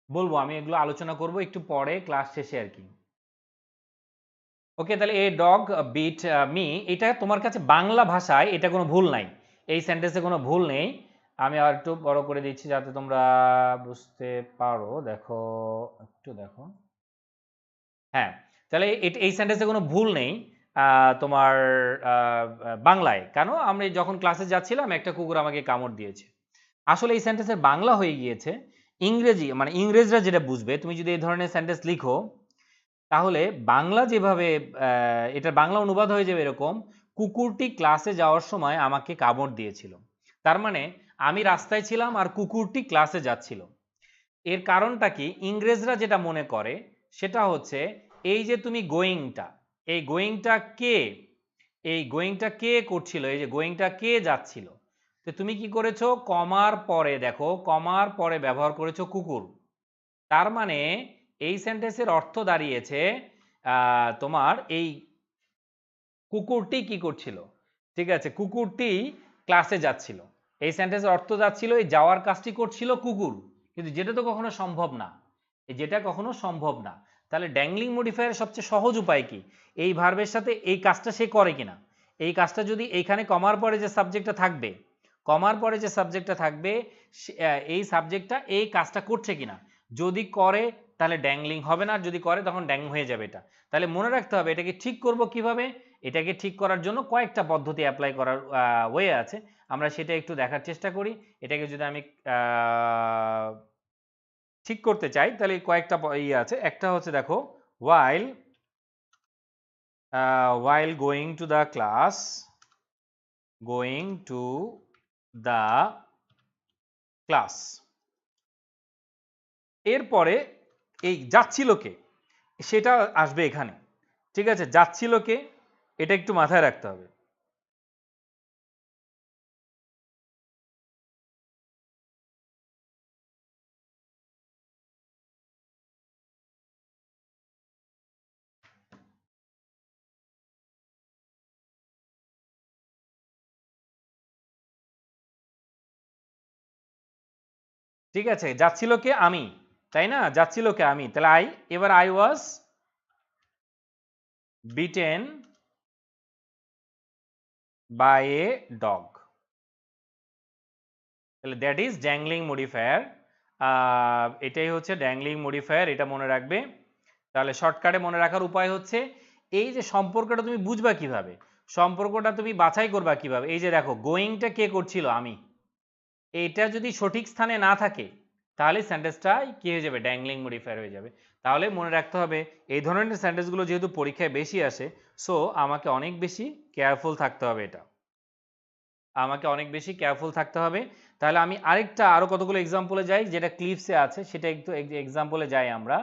বলবো, আমি এগুলো আলোচনা করব একটু পরে ক্লাস শেষে আর কি। ওকে, তাহলে এ ডগ বিট মি, এটা তোমার কাছে বাংলা ভাষায় এটা কোনো ভুল নাই, এই সেন্টেন্সে কোনো ভুল নেই। আমি আর একটু বড় করে দিচ্ছি যাতে তোমরা বুঝতে পারো। দেখো, একটু দেখো। হ্যাঁ, তাহলে এই সেন্টেন্সে কোনো ভুল নেই তোমার বাংলায়। কেন? আমি যখন ক্লাসে যাচ্ছিলাম একটা কুকুর আমাকে কামড় দিয়েছে। আসলে এই সেন্টেন্সের বাংলা হয়ে গিয়েছে ইংরেজি, মানে ইংরেজরা যেটা বুঝবে। তুমি যদি এই ধরনের সেন্টেন্স লিখো তাহলে বাংলা যেভাবে এটার বাংলা অনুবাদ হয়ে যাবে এরকম: কুকুরটি ক্লাসে যাওয়ার সময় আমাকে কামড় দিয়েছিল। তার মানে আমি রাস্তায় ছিলাম আর কুকুরটি ক্লাসে যাচ্ছিল। এর কারণটা কি? ইংরেজরা যেটা মনে করে সেটা হচ্ছে এই যে তুমি গোয়িংটা, এই গোয়িংটা কে, এই গোয়িংটা কে করছিল, এই যে গোয়িংটা কে যাচ্ছিল, তো তুমি কি করেছো? কমার পরে, দেখো কমার পরে ব্যবহার করেছো কুকুর। তার মানে এই সেন্টেন্সের অর্থ দাঁড়িয়েছে তোমার এই কুকুরটি কি করছিল, ঠিক আছে, কুকুরটি ক্লাসে যাচ্ছিল। এই সেন্টেন্সের অর্থ যাচ্ছিল এই যাওয়ার কাজটি করছিল কুকুর, কিন্তু যেটা তো কখনো সম্ভব না, যেটা কখনো সম্ভব না। তাহলে ড্যাংলিং মডিফায়ারের সবচেয়ে সহজ উপায় কি? এই ভার্বের সাথে এই কাজটা সে করে কিনা, এই কাজটা যদি এইখানে কমার পরে যে সাবজেক্টটা থাকবে, কমার পরে যে সাবজেক্টটা থাকবে এই সাবজেক্টটা এই কাজটা করছে কিনা, যদি করে তাহলে ড্যাংলিং হবে না, যদি করে তখন ড্যাং হয়ে যাবে এটা। তাহলে মনে রাখতে হবে এটাকে ঠিক করব কিভাবে। এটাকে ঠিক করার জন্য কয়েকটা পদ্ধতি অ্যাপ্লাই করার ওয়ে আছে, আমরা সেটা একটু দেখার চেষ্টা করি। এটাকে যদি আমি ঠিক করতে চাই তাহলে কয়েকটা ইয়ে আছে। একটা হচ্ছে দেখো, while while going to the class, going to the class, এরপরে এই যাচ্ছিল কে সেটা আসবে এখানে, ঠিক আছে, যাচ্ছিল কে এটা একটু মাথায় রাখতে হবে। ঠিক আছে, যাচ্ছিল কে? আমি, তাই না? যাচ্ছিল কে? আমি, তাহলে আই। এবার I was bitten by a dog, তাহলে দ্যাট ইজ ড্যাংলিং মডিফায়ার। এটাই হচ্ছে ড্যাংলিং মডিফায়ার, এটা মনে রাখবে। তাহলে শর্টকাটে মনে রাখার উপায় হচ্ছে এই যে সম্পর্কটা তুমি বুঝবা কিভাবে, সম্পর্কটা তুমি বাছাই করবা কিভাবে। এই যে দেখো, গোয়িংটা কে করছিল? আমি। এইটা যদি সঠিক স্থানে না থাকে তাহলে সেন্টেন্সটা কি হয়ে যাবে? ড্যাংলিং মডিফায়ার হয়ে যাবে। তাহলে মনে রাখতে হবে এই ধরনের সেন্টেন্সগুলো যেহেতু পরীক্ষায় বেশি আসে, সো আমাকে অনেক বেশি কেয়ারফুল থাকতে হবে, এটা আমাকে অনেক বেশি কেয়ারফুল থাকতে হবে। তাহলে আমি আরো কতগুলো এক্সাম্পলে যাই, যেটা ক্লিপসে আছে সেটা একটু এক্সাম্পলে যাই আমরা।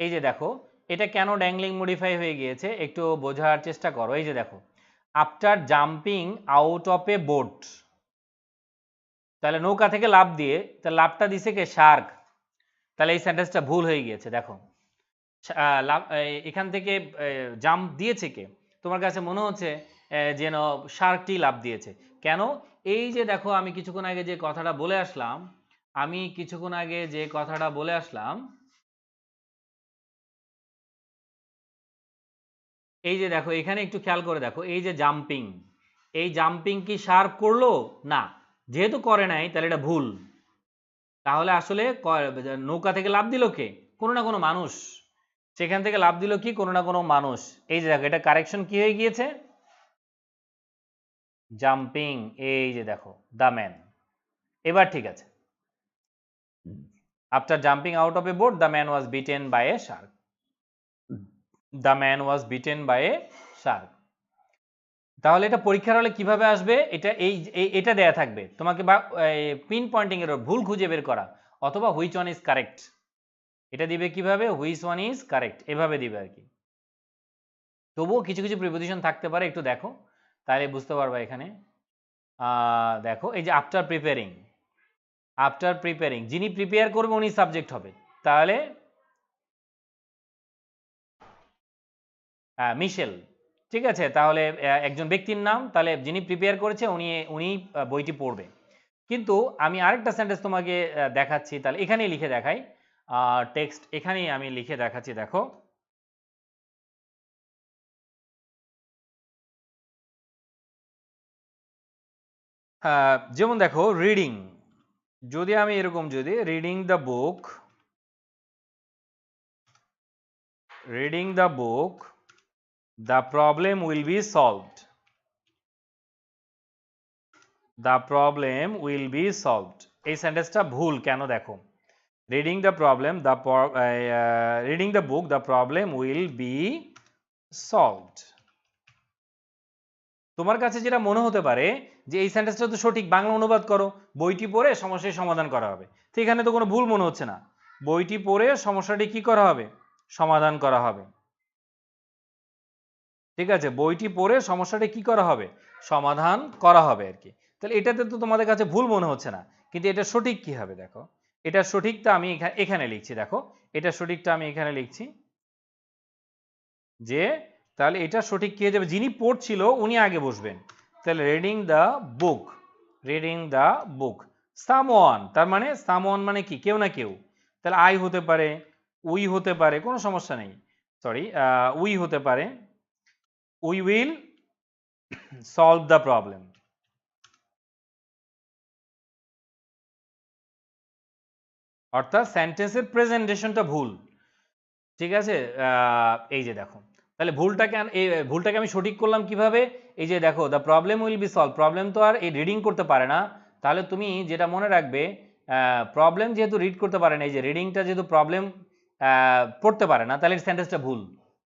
এই যে দেখো, এটা কেন ড্যাংলিং মডিফাই হয়ে গিয়েছে একটু বোঝার চেষ্টা করো। এই যে দেখো, after jumping out of a boat, তাহলে নৌকা থেকে লাফ দিয়ে, তাহলে লাফটা দিছে কে? শার্ক। তাহলে এই সেন্টেন্সটা ভুল হয়ে গিয়েছে। দেখো, এখান থেকে জাম্প দিয়েছে কে? তোমার কাছে মনে হচ্ছে যেন শার্কটি লাফ দিয়েছে। কেন? এই যে দেখো, আমি কিছুক্ষণ আগে যে কথাটা বলে আসলাম, আমি কিছুক্ষণ আগে যে কথাটা বলে আসলাম, এই যে দেখো এখানে একটু খেয়াল করে দেখো, এই যে জাম্পিং, এই জাম্পিং কি শার্ক করলো? না, যেহেতু করে নাই তাহলে এটা ভুল। তাহলে আসলে নৌকা থেকে লাফ দিল কে? কোনো না কোনো মানুষ। সেখান থেকে লাফ দিল কি? কোনো না কোনো মানুষ। এই যে দেখো, এটা কারেকশন কি হয়ে গিয়েছে? জাম্পিং, এই যে দেখো দ্য ম্যান, এবার ঠিক আছে। After jumping out of a boat the man was bitten by a shark, the man was bitten by a shark. তাহলে এটা পরীক্ষার হলে কিভাবে আসবে, এটা এটা দেয়া থাকবে তোমাকে, বা পিন পয়েন্টিং এর ভুল খুঁজে বের করা, অথবা হুইচ ওয়ান ইজ কারেক্ট, এটা দিবে কিভাবে, হুইচ ওয়ান ইজ কারেক্ট, এভাবে দিবে আর কি। তবুও কিছু কিছু প্রিপোজিশন থাকতে পারে, একটু দেখো তাহলে বুঝতে পারবা। এখানে দেখো এই যে আফটার প্রিপেয়ারিং, আফটার প্রিপেয়ারিং, যিনি প্রিপেয়ার করবে উনি সাবজেক্ট হবে, তাহলে মিশেল, ঠিক আছে। তাহলে একজন ব্যক্তির নাম, তাহলে যিনি প্রিপেয়ার করেছে উনি বইটি পড়বে। কিন্তু আমি আরেকটা সেন্টেন্স তোমাকে দেখাচ্ছি, তাহলে এখানেই লিখে দেখাই, টেক্সট এখানেই আমি লিখে দেখাচ্ছি, দেখো যেমন দেখো রিডিং, যদি আমি এরকম যদি reading the book, reading the book the problem will be solved, the problem will be solved, এই সেন্টেন্সটা ভুল কেন দেখো, reading the problem the reading the book the problem will be solved. তোমার কাছে যেটা মনে হতে পারে যে এই সেন্টেন্সটা তো সঠিক, বাংলা অনুবাদ করো, বইটি পড়ে সমস্যার সমাধান করা হবে, তো এখানে তো কোনো ভুল মনে হচ্ছে না, বইটি পড়ে সমস্যাটি কি করা হবে, সমাধান করা হবে, ঠিক আছে, বইটি পড়ে সমস্যাটি কি করা হবে, সমাধান করা হবে আর কি। তাহলে এটাতে তো তোমাদের কাছে ভুল মনে হচ্ছে না, কিন্তু এটা সঠিক কি হবে দেখো, এটা সঠিকটা আমি এখানে লিখছি, দেখো এটা সঠিকটা আমি এখানে লিখছি, যে তাহলে এটা সঠিক কি হয়ে যাবে, যিনি পড়ছিল উনি আগে বসবেন, তাহলে reading the book, reading the book, someone, তার মানে সামওয়ান মানে কি, কেউ না কেউ, তাহলে আই হতে পারে, উই হতে পারে, কোনো সমস্যা নেই, সরি উই হতে পারে, we will solve the problem, অর্থাৎ সেন্টেন্সের প্রেজেন্টেশনটা ভুল, ঠিক আছে। এই যে দেখো, তাহলে ভুলটাকে আমি সঠিক করলাম কিভাবে, এই যে দেখো the problem will be solve, problem তো আর এই রিডিং করতে পারে না, তাহলে তুমি যেটা মনে রাখবে, প্রবলেম যেহেতু রিড করতে পারে না, এই যে রিডিংটা যেহেতু প্রবলেম পড়তে পারে না, তাহলে সেন্টেন্সটা ভুল।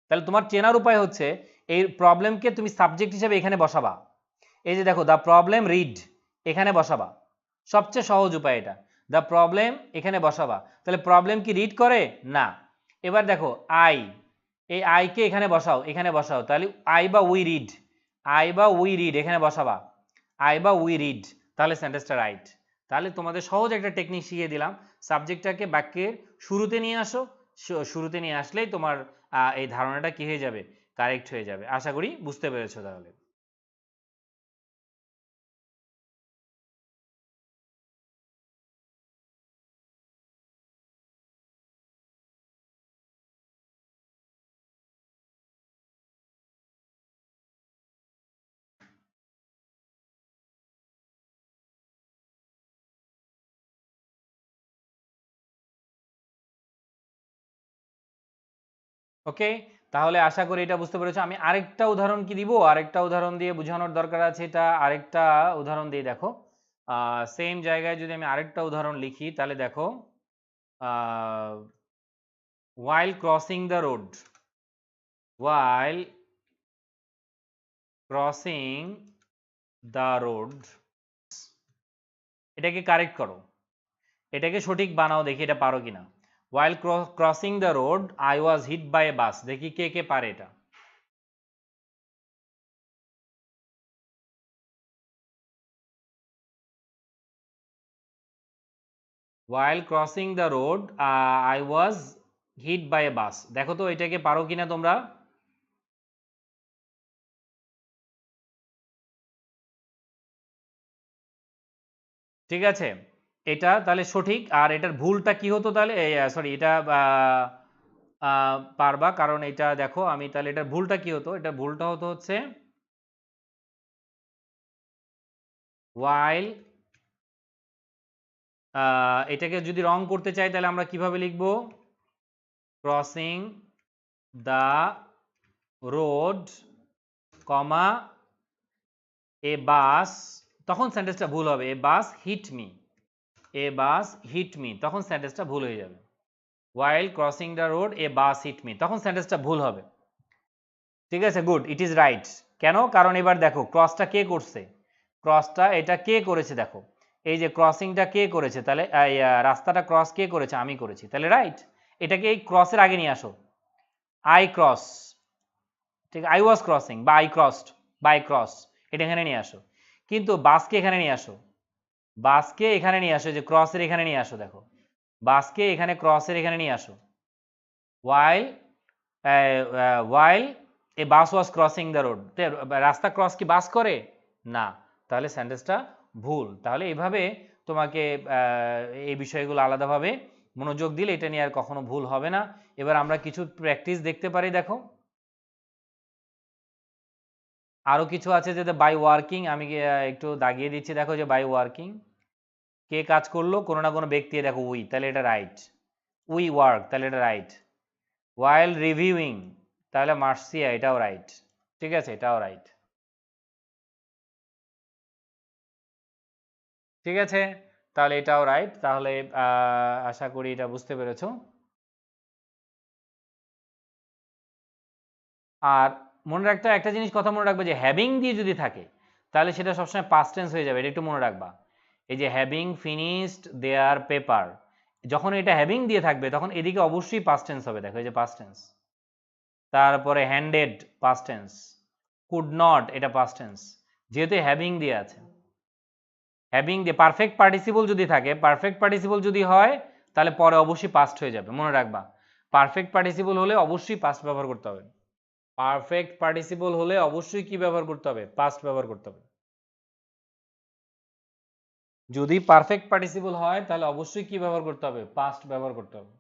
তাহলে তোমার চেনার উপায় হচ্ছে এই প্রবলেমকে তুমি সাবজেক্ট হিসেবে এখানে বসাবা, এই যে দেখো দ্য প্রবলেম রিড, এখানে বসাবা, সবচেয়ে সহজ উপায় এটা, দ্য প্রবলেম এখানে বসাবা, তাহলে প্রবলেম কি রিড করে না। এবার দেখো আই, এই আইকে এখানে বসাও, এখানে বসাও, তাহলে আই বা উই রিড, আই বা উই রিড এখানে বসাবা, আই বা উই রিড, তাহলে সেন্টেন্সটা রাইট। তাহলে তোমাদের সহজ একটা টেকনিক শিখিয়ে দিলাম, সাবজেক্টটাকে বাক্যের শুরুতে নিয়ে আসো, শুরুতে নিয়ে আসলেই তোমার এই ধারণাটা কি হয়ে যাবে, কারেক্ট হয়ে যাবে। আশা করি বুঝতে পেরেছো তাহলে। ওকে, তাহলে আশা করি এটা বুঝতে পেরেছো। আমি আরেকটা উদাহরণ কি দিব, আরেকটা উদাহরণ দিয়ে বোঝানোর দরকার আছে, এটা আরেকটা উদাহরণ দিয়ে দেখো, সেম জায়গায় যদি আমি আরেকটা উদাহরণ লিখি, তাহলে দেখো while crossing the road, while crossing the road, এটাকে কারেক্ট করো, এটাকে সঠিক বানাও, দেখি এটা পারো কিনা। while crossing the road I was hit by a bus, দেখি কে কে পারে এটা। while crossing the road I was hit by a bus, দেখো তো এটাকে পারো কিনা তোমরা। ঠিক আছে, এটা তাহলে সঠিক, আর এটার ভুলটা কি হতো তাহলে, সরি এটা পারবা, কারণ এটা দেখো আমি তাহলে এটার ভুলটা কি হতো, এটা ভুলটা হতো হচ্ছে while, এটাকে যদি রং করতে চাই তাহলে আমরা কিভাবে লিখব, ক্রসিং দ্য রোড, কমা এ বাস, তখন সেন্টেন্সটা ভুল হবে। এ বাস হিট মি, এ বাস হিট মি, তখন সেন্টেন্সটা ভুল হয়ে যাবে। while crossing the road a bus hit me, তখন সেন্টেন্সটা ভুল হবে। ঠিক আছে, গুড, ইট ইজ রাইট। কেন? কারণ এবার দেখো ক্রসটা কে করছে, ক্রসটা এটা কে করেছে, দেখো এই যে ক্রসিংটা কে করেছে, তাহলে রাস্তাটা ক্রস কে করেছে, আমি করেছি, তাহলে রাইট। এটাকে এই ক্রসের আগে নিয়ে আসো, আই ক্রস, ঠিক, আই ওয়াজ ক্রসিং বা আই ক্রসড বা আই ক্রস, এটা এখানে নিয়ে আসো। কিন্তু বাসকে এখানে নিয়ে আসো, বাসকে এখানে নিয়ে আসো, যে ক্রসের এখানে নিয়ে আসো, দেখো বাসকে এখানে ক্রসের এখানে নিয়ে আসো। while while a bus was crossing the road, রাস্তা ক্রস কি বাস করে না, তাহলে সেন্টেন্সটা ভুল। তাহলে এইভাবে তোমাকে এই বিষয়গুলো আলাদাভাবে মনোযোগ দিলে এটা নিয়ে আর কখনো ভুল হবে না। এবার আমরা কিছু প্র্যাকটিস দেখতে পারি, দেখো আরো কিছু আছে, যেটা বাই ওয়ার্কিং, আমি একটু দাগিয়ে দিচ্ছি, দেখো যে বাই ওয়ার্কিং কে কাজ করলো, কোনো না কোনো ব্যক্তি, দেখো উই, তাহলে এটা রাইট, উই ওয়ার্ক, তাহলে এটা রাইট। while reviewing, তাহলে মার্সিয়া, এটাও রাইট, ঠিক আছে, এটাও রাইট, ঠিক আছে, তাহলে এটাও রাইট। তাহলে আশা করি এটা বুঝতে পেরেছো। আর মনে রাখতে একটা জিনিস, কথা মনে রাখবে, যে হ্যাভিং দিয়ে যদি থাকে তাহলে সেটা সবসময় পাস্ট টেন্স হয়ে যাবে, এটা একটু মনে রাখবা। এই যে হ্যাভিং ফিনিশড দেয়ার পেপার, যখন এটা হ্যাভিং দিয়ে থাকবে তখন এদিকে অবশ্যই পাস্ট টেন্স হবে, দেখো এই যে পাস্ট টেন্স। তারপরে handed past tense, could not এটা পাস্ট টেন্স, যেহেতু হ্যাভিং দিয়ে আছে। হ্যাভিং দিয়ে পারফেক্ট পার্টিসিপল যদি থাকে, পারফেক্ট পার্টিসিপল যদি হয় তাহলে পরে অবশ্যই পাস্ট হয়ে যাবে, মনে রাখবা। পারফেক্ট পার্টিসিপল হলে অবশ্যই পাস্ট ব্যবহার করতে হবে, পারফেক্ট পার্টিসিপল হলে অবশ্যই কি ব্যবহার করতে হবে, পাস্ট ব্যবহার করতে হবে। যদি পারফেক্ট পার্টিসিপল হয় তাহলে অবশ্যই কি ব্যবহার করতে হবে, পাস্ট ব্যবহার করতে হবে।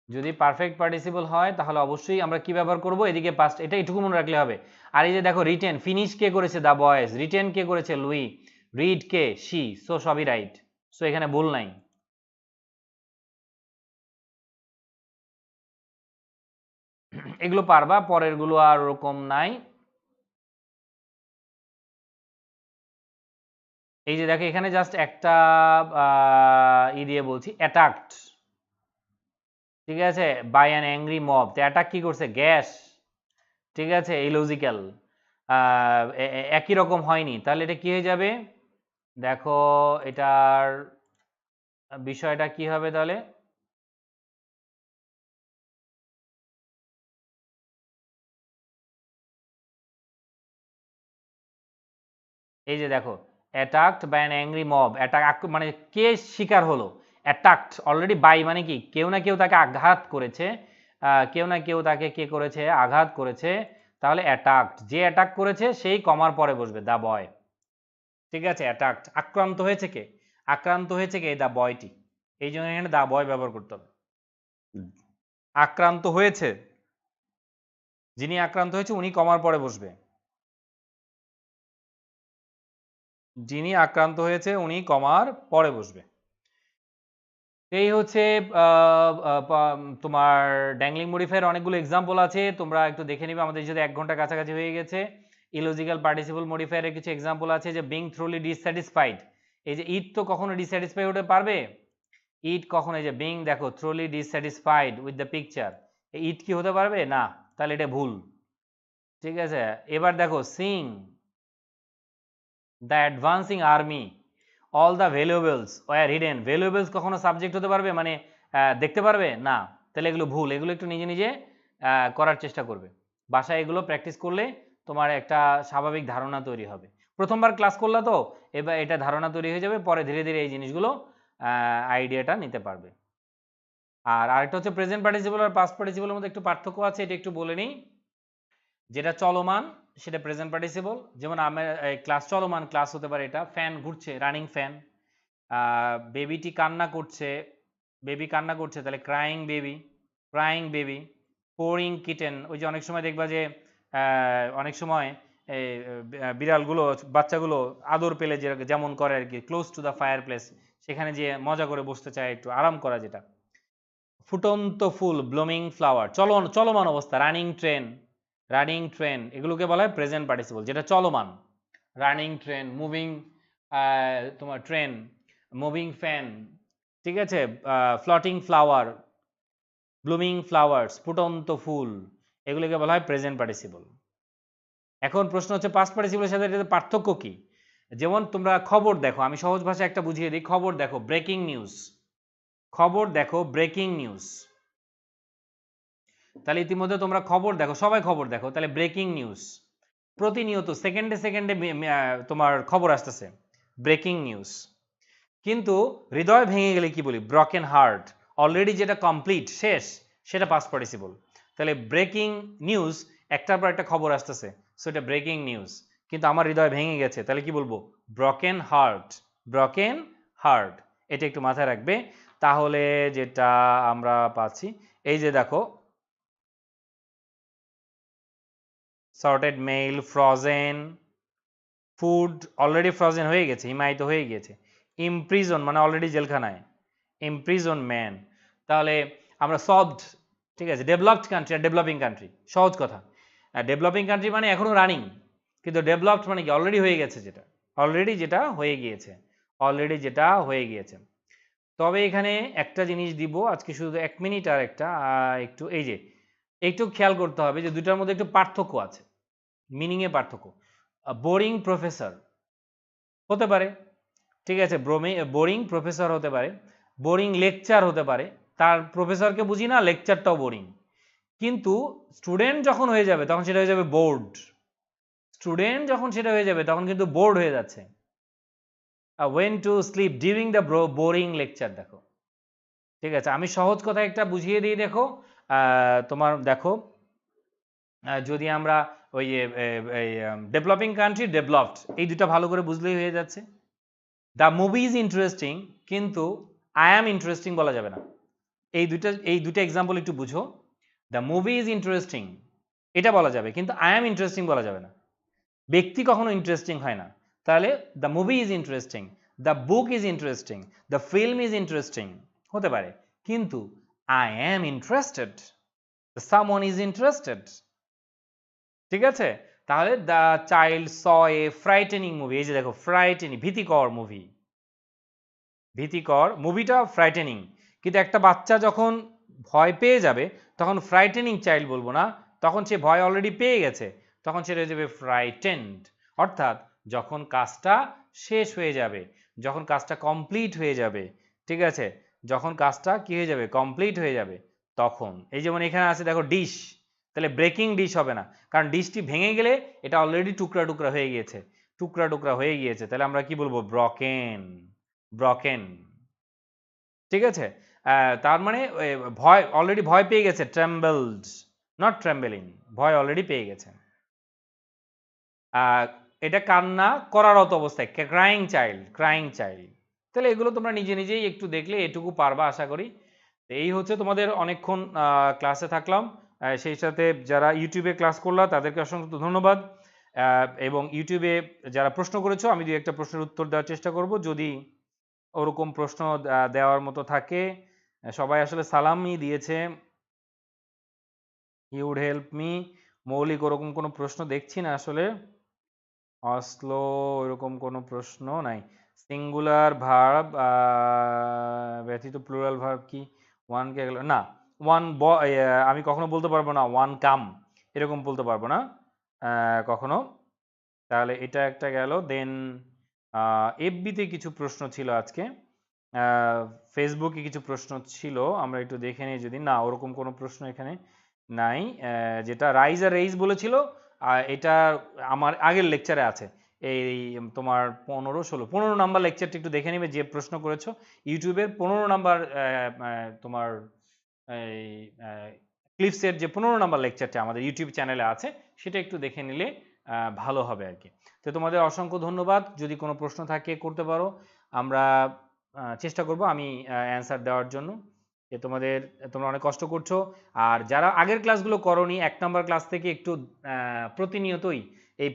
যদি পারফেক্ট পার্টিসিপল হয় তাহলে অবশ্যই আমরা কি ব্যবহার করব, এদিকে পাস্ট, এটা এটুকু মনে রাখলে হবে। আর এই যে দেখো রিটেন, ফিনিশ কে করেছে, দা বয়েজ, রিটেন কে করেছে, লুই, রিড কে, শি, সো সবই রাইট, সো এখানে ভুল নাই। এগুলো পারবা, পরের গুলো আর ওরকম নাই। এই যে দেখো এখানে জাস্ট একটা ই দিয়ে বলছি, অ্যাটাকড, ঠিক আছে, বাই অ্যান অ্যাংরি মব, তো অ্যাটাক কি করছে, গ্যাস, ঠিক আছে, ইলজিক্যাল, একই রকম হয়নি, তাহলে এটা কি হয়ে যাবে, দেখো এটার বিষয়টা কি হবে তাহলে, এই যে দেখো attacked by an angry mob, attack মানে কে শিকার হলো, অ্যাটাকড অলরেডি বাই মানে কি, কেউ না কেউ তাকে আঘাত করেছে, কেউ না কেউ তাকে কে করেছে, আঘাত করেছে, তাহলে অ্যাটাকড, যে অ্যাটাক করেছে সেই কমার পরে বসবে, দা বয়, ঠিক আছে, অ্যাটাকড, আক্রান্ত হয়েছে কে, আক্রান্ত হয়েছে কে, দা বয়টি, এই জন্য এখানে দা বয় ব্যবহার করতে হবে। আক্রান্ত হয়েছে, যিনি আক্রান্ত হয়েছে উনি কমার পরে বসবে, যিনি আক্রান্ত হয়েছে উনি কমার পরে বসবে। এই হচ্ছে তোমার ড্যাংলিং মডিফায়ার অনেকগুলো এক্সাম্পল আছে, তোমরা একটু দেখে নিবে, আমাদের যেহেতু 1 ঘন্টা কাছাকাছি হয়ে গেছে। ইলজিক্যাল পার্টিসিপল মডিফায়ারের কিছু এক্সাম্পল আছে, যে বিং থ্রুলি ডিসস্যাটিসফাইড, এই যে ইট তো কখনো ডিসস্যাটিসফাই হতে পারবে, ইট কখনো, এই যে বিং দেখো thoroughly dissatisfied with the picture, it কি হতে পারবে না, তাহলে এটা ভুল, ঠিক আছে। এবার দেখো seeing the advancing army, all the valuables were hidden, valuables কখনো সাবজেক্ট হতে পারবে, মানে দেখতে পারবে না, তাহলে এগুলো ভুল, এগুলো একটু নিজে নিজে করার চেষ্টা করবে, বাসায় এগুলো প্র্যাকটিস করলে তোমার একটা স্বাভাবিক ধারণা তৈরি হবে। প্রথমবার ক্লাস করলে তো এবার এটা ধারণা তৈরি হয়ে যাবে, পরে ধীরে ধীরে এই জিনিসগুলো আইডিয়াটা নিতে পারবে। আর আরেকটা হচ্ছে প্রেজেন্ট পার্টিসিপল আর পাস্ট পার্টিসিপলের মধ্যে একটু পার্থক্য আছে, এটা একটু বলে নিই। যেটা চলমান সেটা প্রেজেন্ট পার্টিসিপল, যেমন আমার ক্লাস চলমান, ক্লাস হতে পারে এটা, ফ্যান ঘুরছে, রানিং ফ্যান, বেবিটি কান্না করছে, বেবি কান্না করছে, তাহলে crying baby, crying baby, purring kitten, ওই যে অনেক সময় দেখবা যে অনেক সময় বিড়ালগুলো, বাচ্চাগুলো আদর পেলে যেমন করে আর কি, close to the fire place, সেখানে যে মজা করে বসতে চায়, একটু আরাম করা, যেটা ফুটন্ত ফুল, ব্লুমিং ফ্লাওয়ার, চলমান অবস্থা, রানিং ট্রেন, এগুলোকে বলা হয় প্রেজেন্ট পার্টিসিপল, যেটা চলমান। রানিং ট্রেন, মুভিং তোমার ট্রেন, মুভিং ফ্যান, ঠিক আছে, ফ্লটিং ফ্লাওয়ার, ব্লুমিং ফ্লাওয়ার্স, ফুটন্ত ফুল, এগুলোকে বলা হয় প্রেজেন্ট পার্টিসিপল। এখন প্রশ্ন হচ্ছে পাস্ট পার্টিসিপলের সাথে এটাতে পার্থক্য কি? যেমন তোমরা খবর দেখো, আমি সহজ ভাষায় একটা বুঝিয়ে দিই, খবর দেখো, ব্রেকিং নিউজ, খবর দেখো, ব্রেকিং নিউজ। তাহলে ইতিমধ্যে তোমরা খবর দেখো, সবাই খবর দেখো, তাহলে ব্রেকিং নিউজ। প্রতিনিয়ত সেকেন্ডে সেকেন্ডে তোমার খবর আসতেছে, ব্রেকিং নিউজ। কিন্তু হৃদয় ভেঙে গেলে কি বলি? Broken heart. অলরেডি যেটা কমপ্লিট, শেষ, সেটা পাস্ট পার্টিসিপল। তাহলে ব্রেকিং নিউজ, একটার পর একটা খবর আসতেছে, সো এটা ব্রেকিং নিউজ। কিন্তু আমার হৃদয় ভেঙে গেছে, তাহলে কি বলবো? Broken heart, broken heart. এটা একটু মাথায় রাখবে। তাহলে যেটা আমরা পাচ্ছি, এই যে দেখো, sorted mail, frozen food, already frozen হয়ে গেছে, হিমায়িত হয়ে গিয়েছে। ইমপ্রিজন মানে অলরেডি জেলখানায়, ইমপ্রিজন ম্যান। তাহলে আমরা সলভড, ঠিক আছে, ডেভেলপড কান্ট্রি আর ডেভেলপিং কান্ট্রি, সহজ কথা। ডেভেলপিং কান্ট্রি মানে এখনো রানিং, কিন্তু ডেভেলপড মানে কি? অলরেডি হয়ে গেছে, যেটা অলরেডি যেটা হয়ে গিয়েছে, অলরেডি যেটা হয়ে গিয়েছে। তবে এখানে একটা জিনিস দিব আজকে, শুধু 1 মিনিট, আর একটা একটু এই যে একটু খেয়াল করতে হবে যে দুটার মধ্যে একটু পার্থক্য আছে, মিনিংয়ে পার্থক্য। বোরিং প্রফেসর হতে পারে, ঠিক আছে, বোরিং প্রফেসর হতে পারে, বোরিং লেকচার হতে পারে, তার প্রফেসরকে বুঝি না, লেকচারটাও বোরিং। কিন্তু স্টুডেন্ট যখন হয়ে যাবে তখন সেটা হয়ে যাবে বোর্ড, স্টুডেন্ট যখন সেটা হয়ে যাবে তখন কিন্তু বোর্ড হয়ে যাচ্ছে। Went to sleep during the boring lecture, দেখো, ঠিক আছে, আমি সহজ কথা একটা বুঝিয়ে দিই, দেখো, তোমার দেখো, যদি আমরা ওই ডেভেলপিং কান্ট্রি, ডেভেলপড, এই দুটা ভালো করে বুঝলেই হয়ে যাচ্ছে। দ্য মুভি ইজ ইন্টারেস্টিং, কিন্তু আই অ্যাম ইন্টারেস্টিং বলা যাবে না। এই দুটা এক্সাম্পল একটু বুঝো। দ্য মুভি ইজ ইন্টারেস্টিং এটা বলা যাবে, কিন্তু আই অ্যাম ইন্টারেস্টিং বলা যাবে না। ব্যক্তি কখনো ইন্টারেস্টিং হয় না। তাহলে the movie is interesting, the book is interesting, the film is interesting হতে পারে, কিন্তু I am interested, someone is interested, ঠিক আছে। তাহলে the child saw A frightening movie, এই যে দেখো, ফ্রাইটেনিং, ভীতিকর মুভি, ভীতিকর মুভিটা ফ্রাইটেনিং। কিন্তু একটা বাচ্চা যখন ভয় পেয়ে যাবে তখন ফ্রাইটেনিং চাইল্ড বলবো না, তখন সে ভয় অলরেডি পেয়ে গেছে, তখন সেটা হয়ে যাবে ফ্রাইটেন্ড। অর্থাৎ যখন কাজটা শেষ হয়ে যাবে, যখন কাজটা কমপ্লিট হয়ে যাবে, ঠিক আছে, যখন কাজটা কি হয়ে যাবে? কমপ্লিট হয়ে যাবে, তখন। এই যেমন এখানে আছে দেখো, ডিশ, তাহলে ব্রেকিং ডিশ হবে না, কারণ ডিশটি ভেঙে গেলে এটা অলরেডি টুকরা টুকরা হয়ে গিয়েছে, টুকরা টুকরা হয়ে গিয়েছে, তাহলে আমরা কি বলবো? ব্রকেন, ব্রকেন, ঠিক আছে। তার মানে ভয়, অলরেডি ভয় পেয়ে গেছে, ট্রেম্বলড, নট ট্রেম্বলিং, ভয় অলরেডি পেয়ে গেছে। এটা কান্না করারত অবস্থায়, ক্রাইং চাইল্ড, ক্রাইং চাইল্ড। তাহলে এগুলো তোমরা নিজে নিজেই একটু দেখলে এটুকু পারবা আশা করি। এই হচ্ছে তোমাদের অনেকক্ষণ ক্লাসে থাকলাম, সেই সাথে যারা ইউটিউবে ক্লাস করলা তাদেরকে অসংখ্য ধন্যবাদ। এবং ইউটিউবে যারা প্রশ্ন করেছো, আমি 2-1টা প্রশ্নের উত্তর দেওয়ার চেষ্টা করব, যদি ওরকম প্রশ্ন দেওয়ার মতো থাকে। সবাই আসলে সালামই দিয়েছে, হি উড হেল্প মি। মৌলিক ওরকম কোনো প্রশ্ন দেখছি না আসলে, অসলো এরকম কোনো প্রশ্ন নাই। সিঙ্গুলার ভার্ব ব্যতীত প্লুরাল ভার্ব কি? ওয়ান কে গেল না, ওয়ান, আমি কখনো বলতে পারবো না ওয়ান কাম, এরকম বলতে পারবো না কখনো। তাহলে এটা একটা গেল। দেন এফবিতে কিছু প্রশ্ন ছিল আজকে, ফেসবুকে কিছু প্রশ্ন ছিল, আমরা একটু দেখে নিই যদি। না, ওরকম কোনো প্রশ্ন এখানে নাই। যেটা রাইজ আর রেইজ বলেছিল, এটা আমার আগের লেকচারে আছে, এই তোমার 15 নাম্বার লেকচারটা একটু দেখে নেবে, যে প্রশ্ন করেছো ইউটিউবের 15 নাম্বার, তোমার এই ক্লিপসের যে 15 নাম্বার লেকচারটা আমাদের ইউটিউব চ্যানেলে আছে, সেটা একটু দেখে নিলে ভালো হবে আর কি। তো তোমাদের অসংখ্য ধন্যবাদ, যদি কোনো প্রশ্ন থাকে করতে পারো, আমরা চেষ্টা করব আমি অ্যান্সার দেওয়ার জন্য। যে তোমরা অনেক কষ্ট করছো, আর যারা আগের ক্লাসগুলো করোনি, 1 নাম্বার ক্লাস থেকে একটু প্রতিনিয়তই এই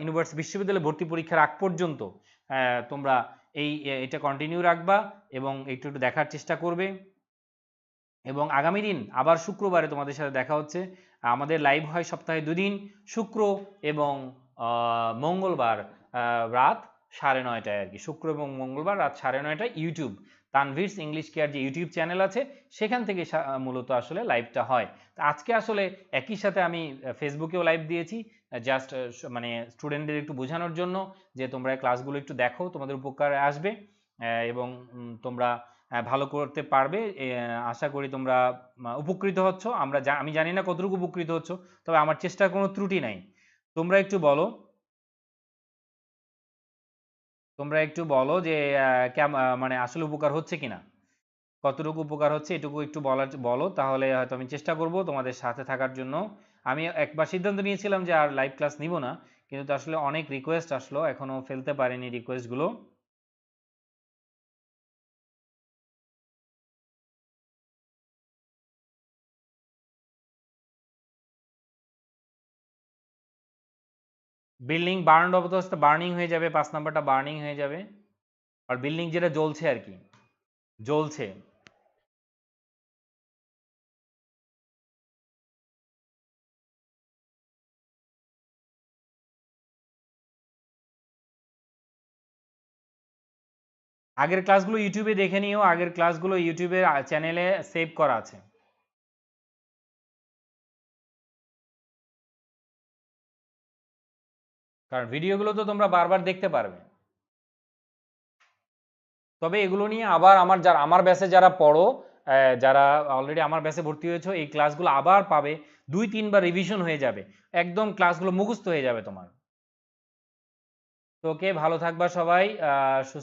ইউনিভার্সিটি বিশ্ববিদ্যালয়ে ভর্তি পরীক্ষার আগ পর্যন্ত তোমরা এটা কন্টিনিউ রাখবা এবং একটু একটু দেখার চেষ্টা করবে। এবং আগামী দিন আবার শুক্রবারে তোমাদের সাথে দেখা হচ্ছে। আমাদের লাইভ হয় সপ্তাহে 2 দিন, শুক্র এবং মঙ্গলবার রাত 9:30টায় আর কি। শুক্র এবং মঙ্গলবার রাত 9:30টায় ইউটিউব তানভীরস ইংলিশ কেয়ার যে ইউটিউব চ্যানেল আছে সেখান থেকে মূলত আসলে লাইভটা হয়। তো আজকে আসলে একই সাথে আমি ফেসবুকেও লাইভ দিয়েছি, জাস্ট মানে স্টুডেন্টদের একটু বোঝানোর জন্য যে তোমরা ক্লাসগুলো একটু দেখো, তোমাদের উপকারে আসবে এবং তোমরা ভালো করতে পারবে। আশা করি তোমরা উপকৃত হচ্ছ। আমি জানি না কতটুকু উপকৃত হচ্ছ, তবে আমার চেষ্টার কোনো ত্রুটি নাই। তোমরা একটু বলো, যে মানে আসলে উপকার হচ্ছে কিনা, কতটুকু উপকার হচ্ছে এটুকু একটু বলো, তাহলে হয়তো আমি চেষ্টা করব তোমাদের সাথে থাকার জন্য। আমি একবার সিদ্ধান্ত নিয়েছিলাম যে আর লাইভ ক্লাস নিব না, কিন্তু আসলে অনেক রিকোয়েস্ট আসলো, এখনো ফেলতে পারিনি রিকোয়েস্টগুলো। বিল্ডিং বার্ন অবস্থা বার্নিং হয়ে যাবে, 5 নাম্বারটা বার্নিং হয়ে যাবে। আর বিল্ডিং যেটা জ্বলছে আর কি, জ্বলছে। আগের ক্লাসগুলো ইউটিউবে দেখে নিও, আগের ক্লাসগুলো ইউটিউবের চ্যানেলে সেভ করা আছে। কারণ ভিডিওগুলো তো তোমরা বারবার দেখতে পারবে। তবে এগুলো নিয়ে আবার আমার ব্যাচে যারা পড়ো, যারা অলরেডি আমার ব্যাচে ভর্তি হয়েছো, এই ক্লাসগুলো আবার পাবে, 2-3 বার রিভিশন হয়ে যাবে, একদম ক্লাসগুলো মুখস্থ হয়ে যাবে তোমার। তো ওকে, ভালো থাকবা সবাই, সুস্থ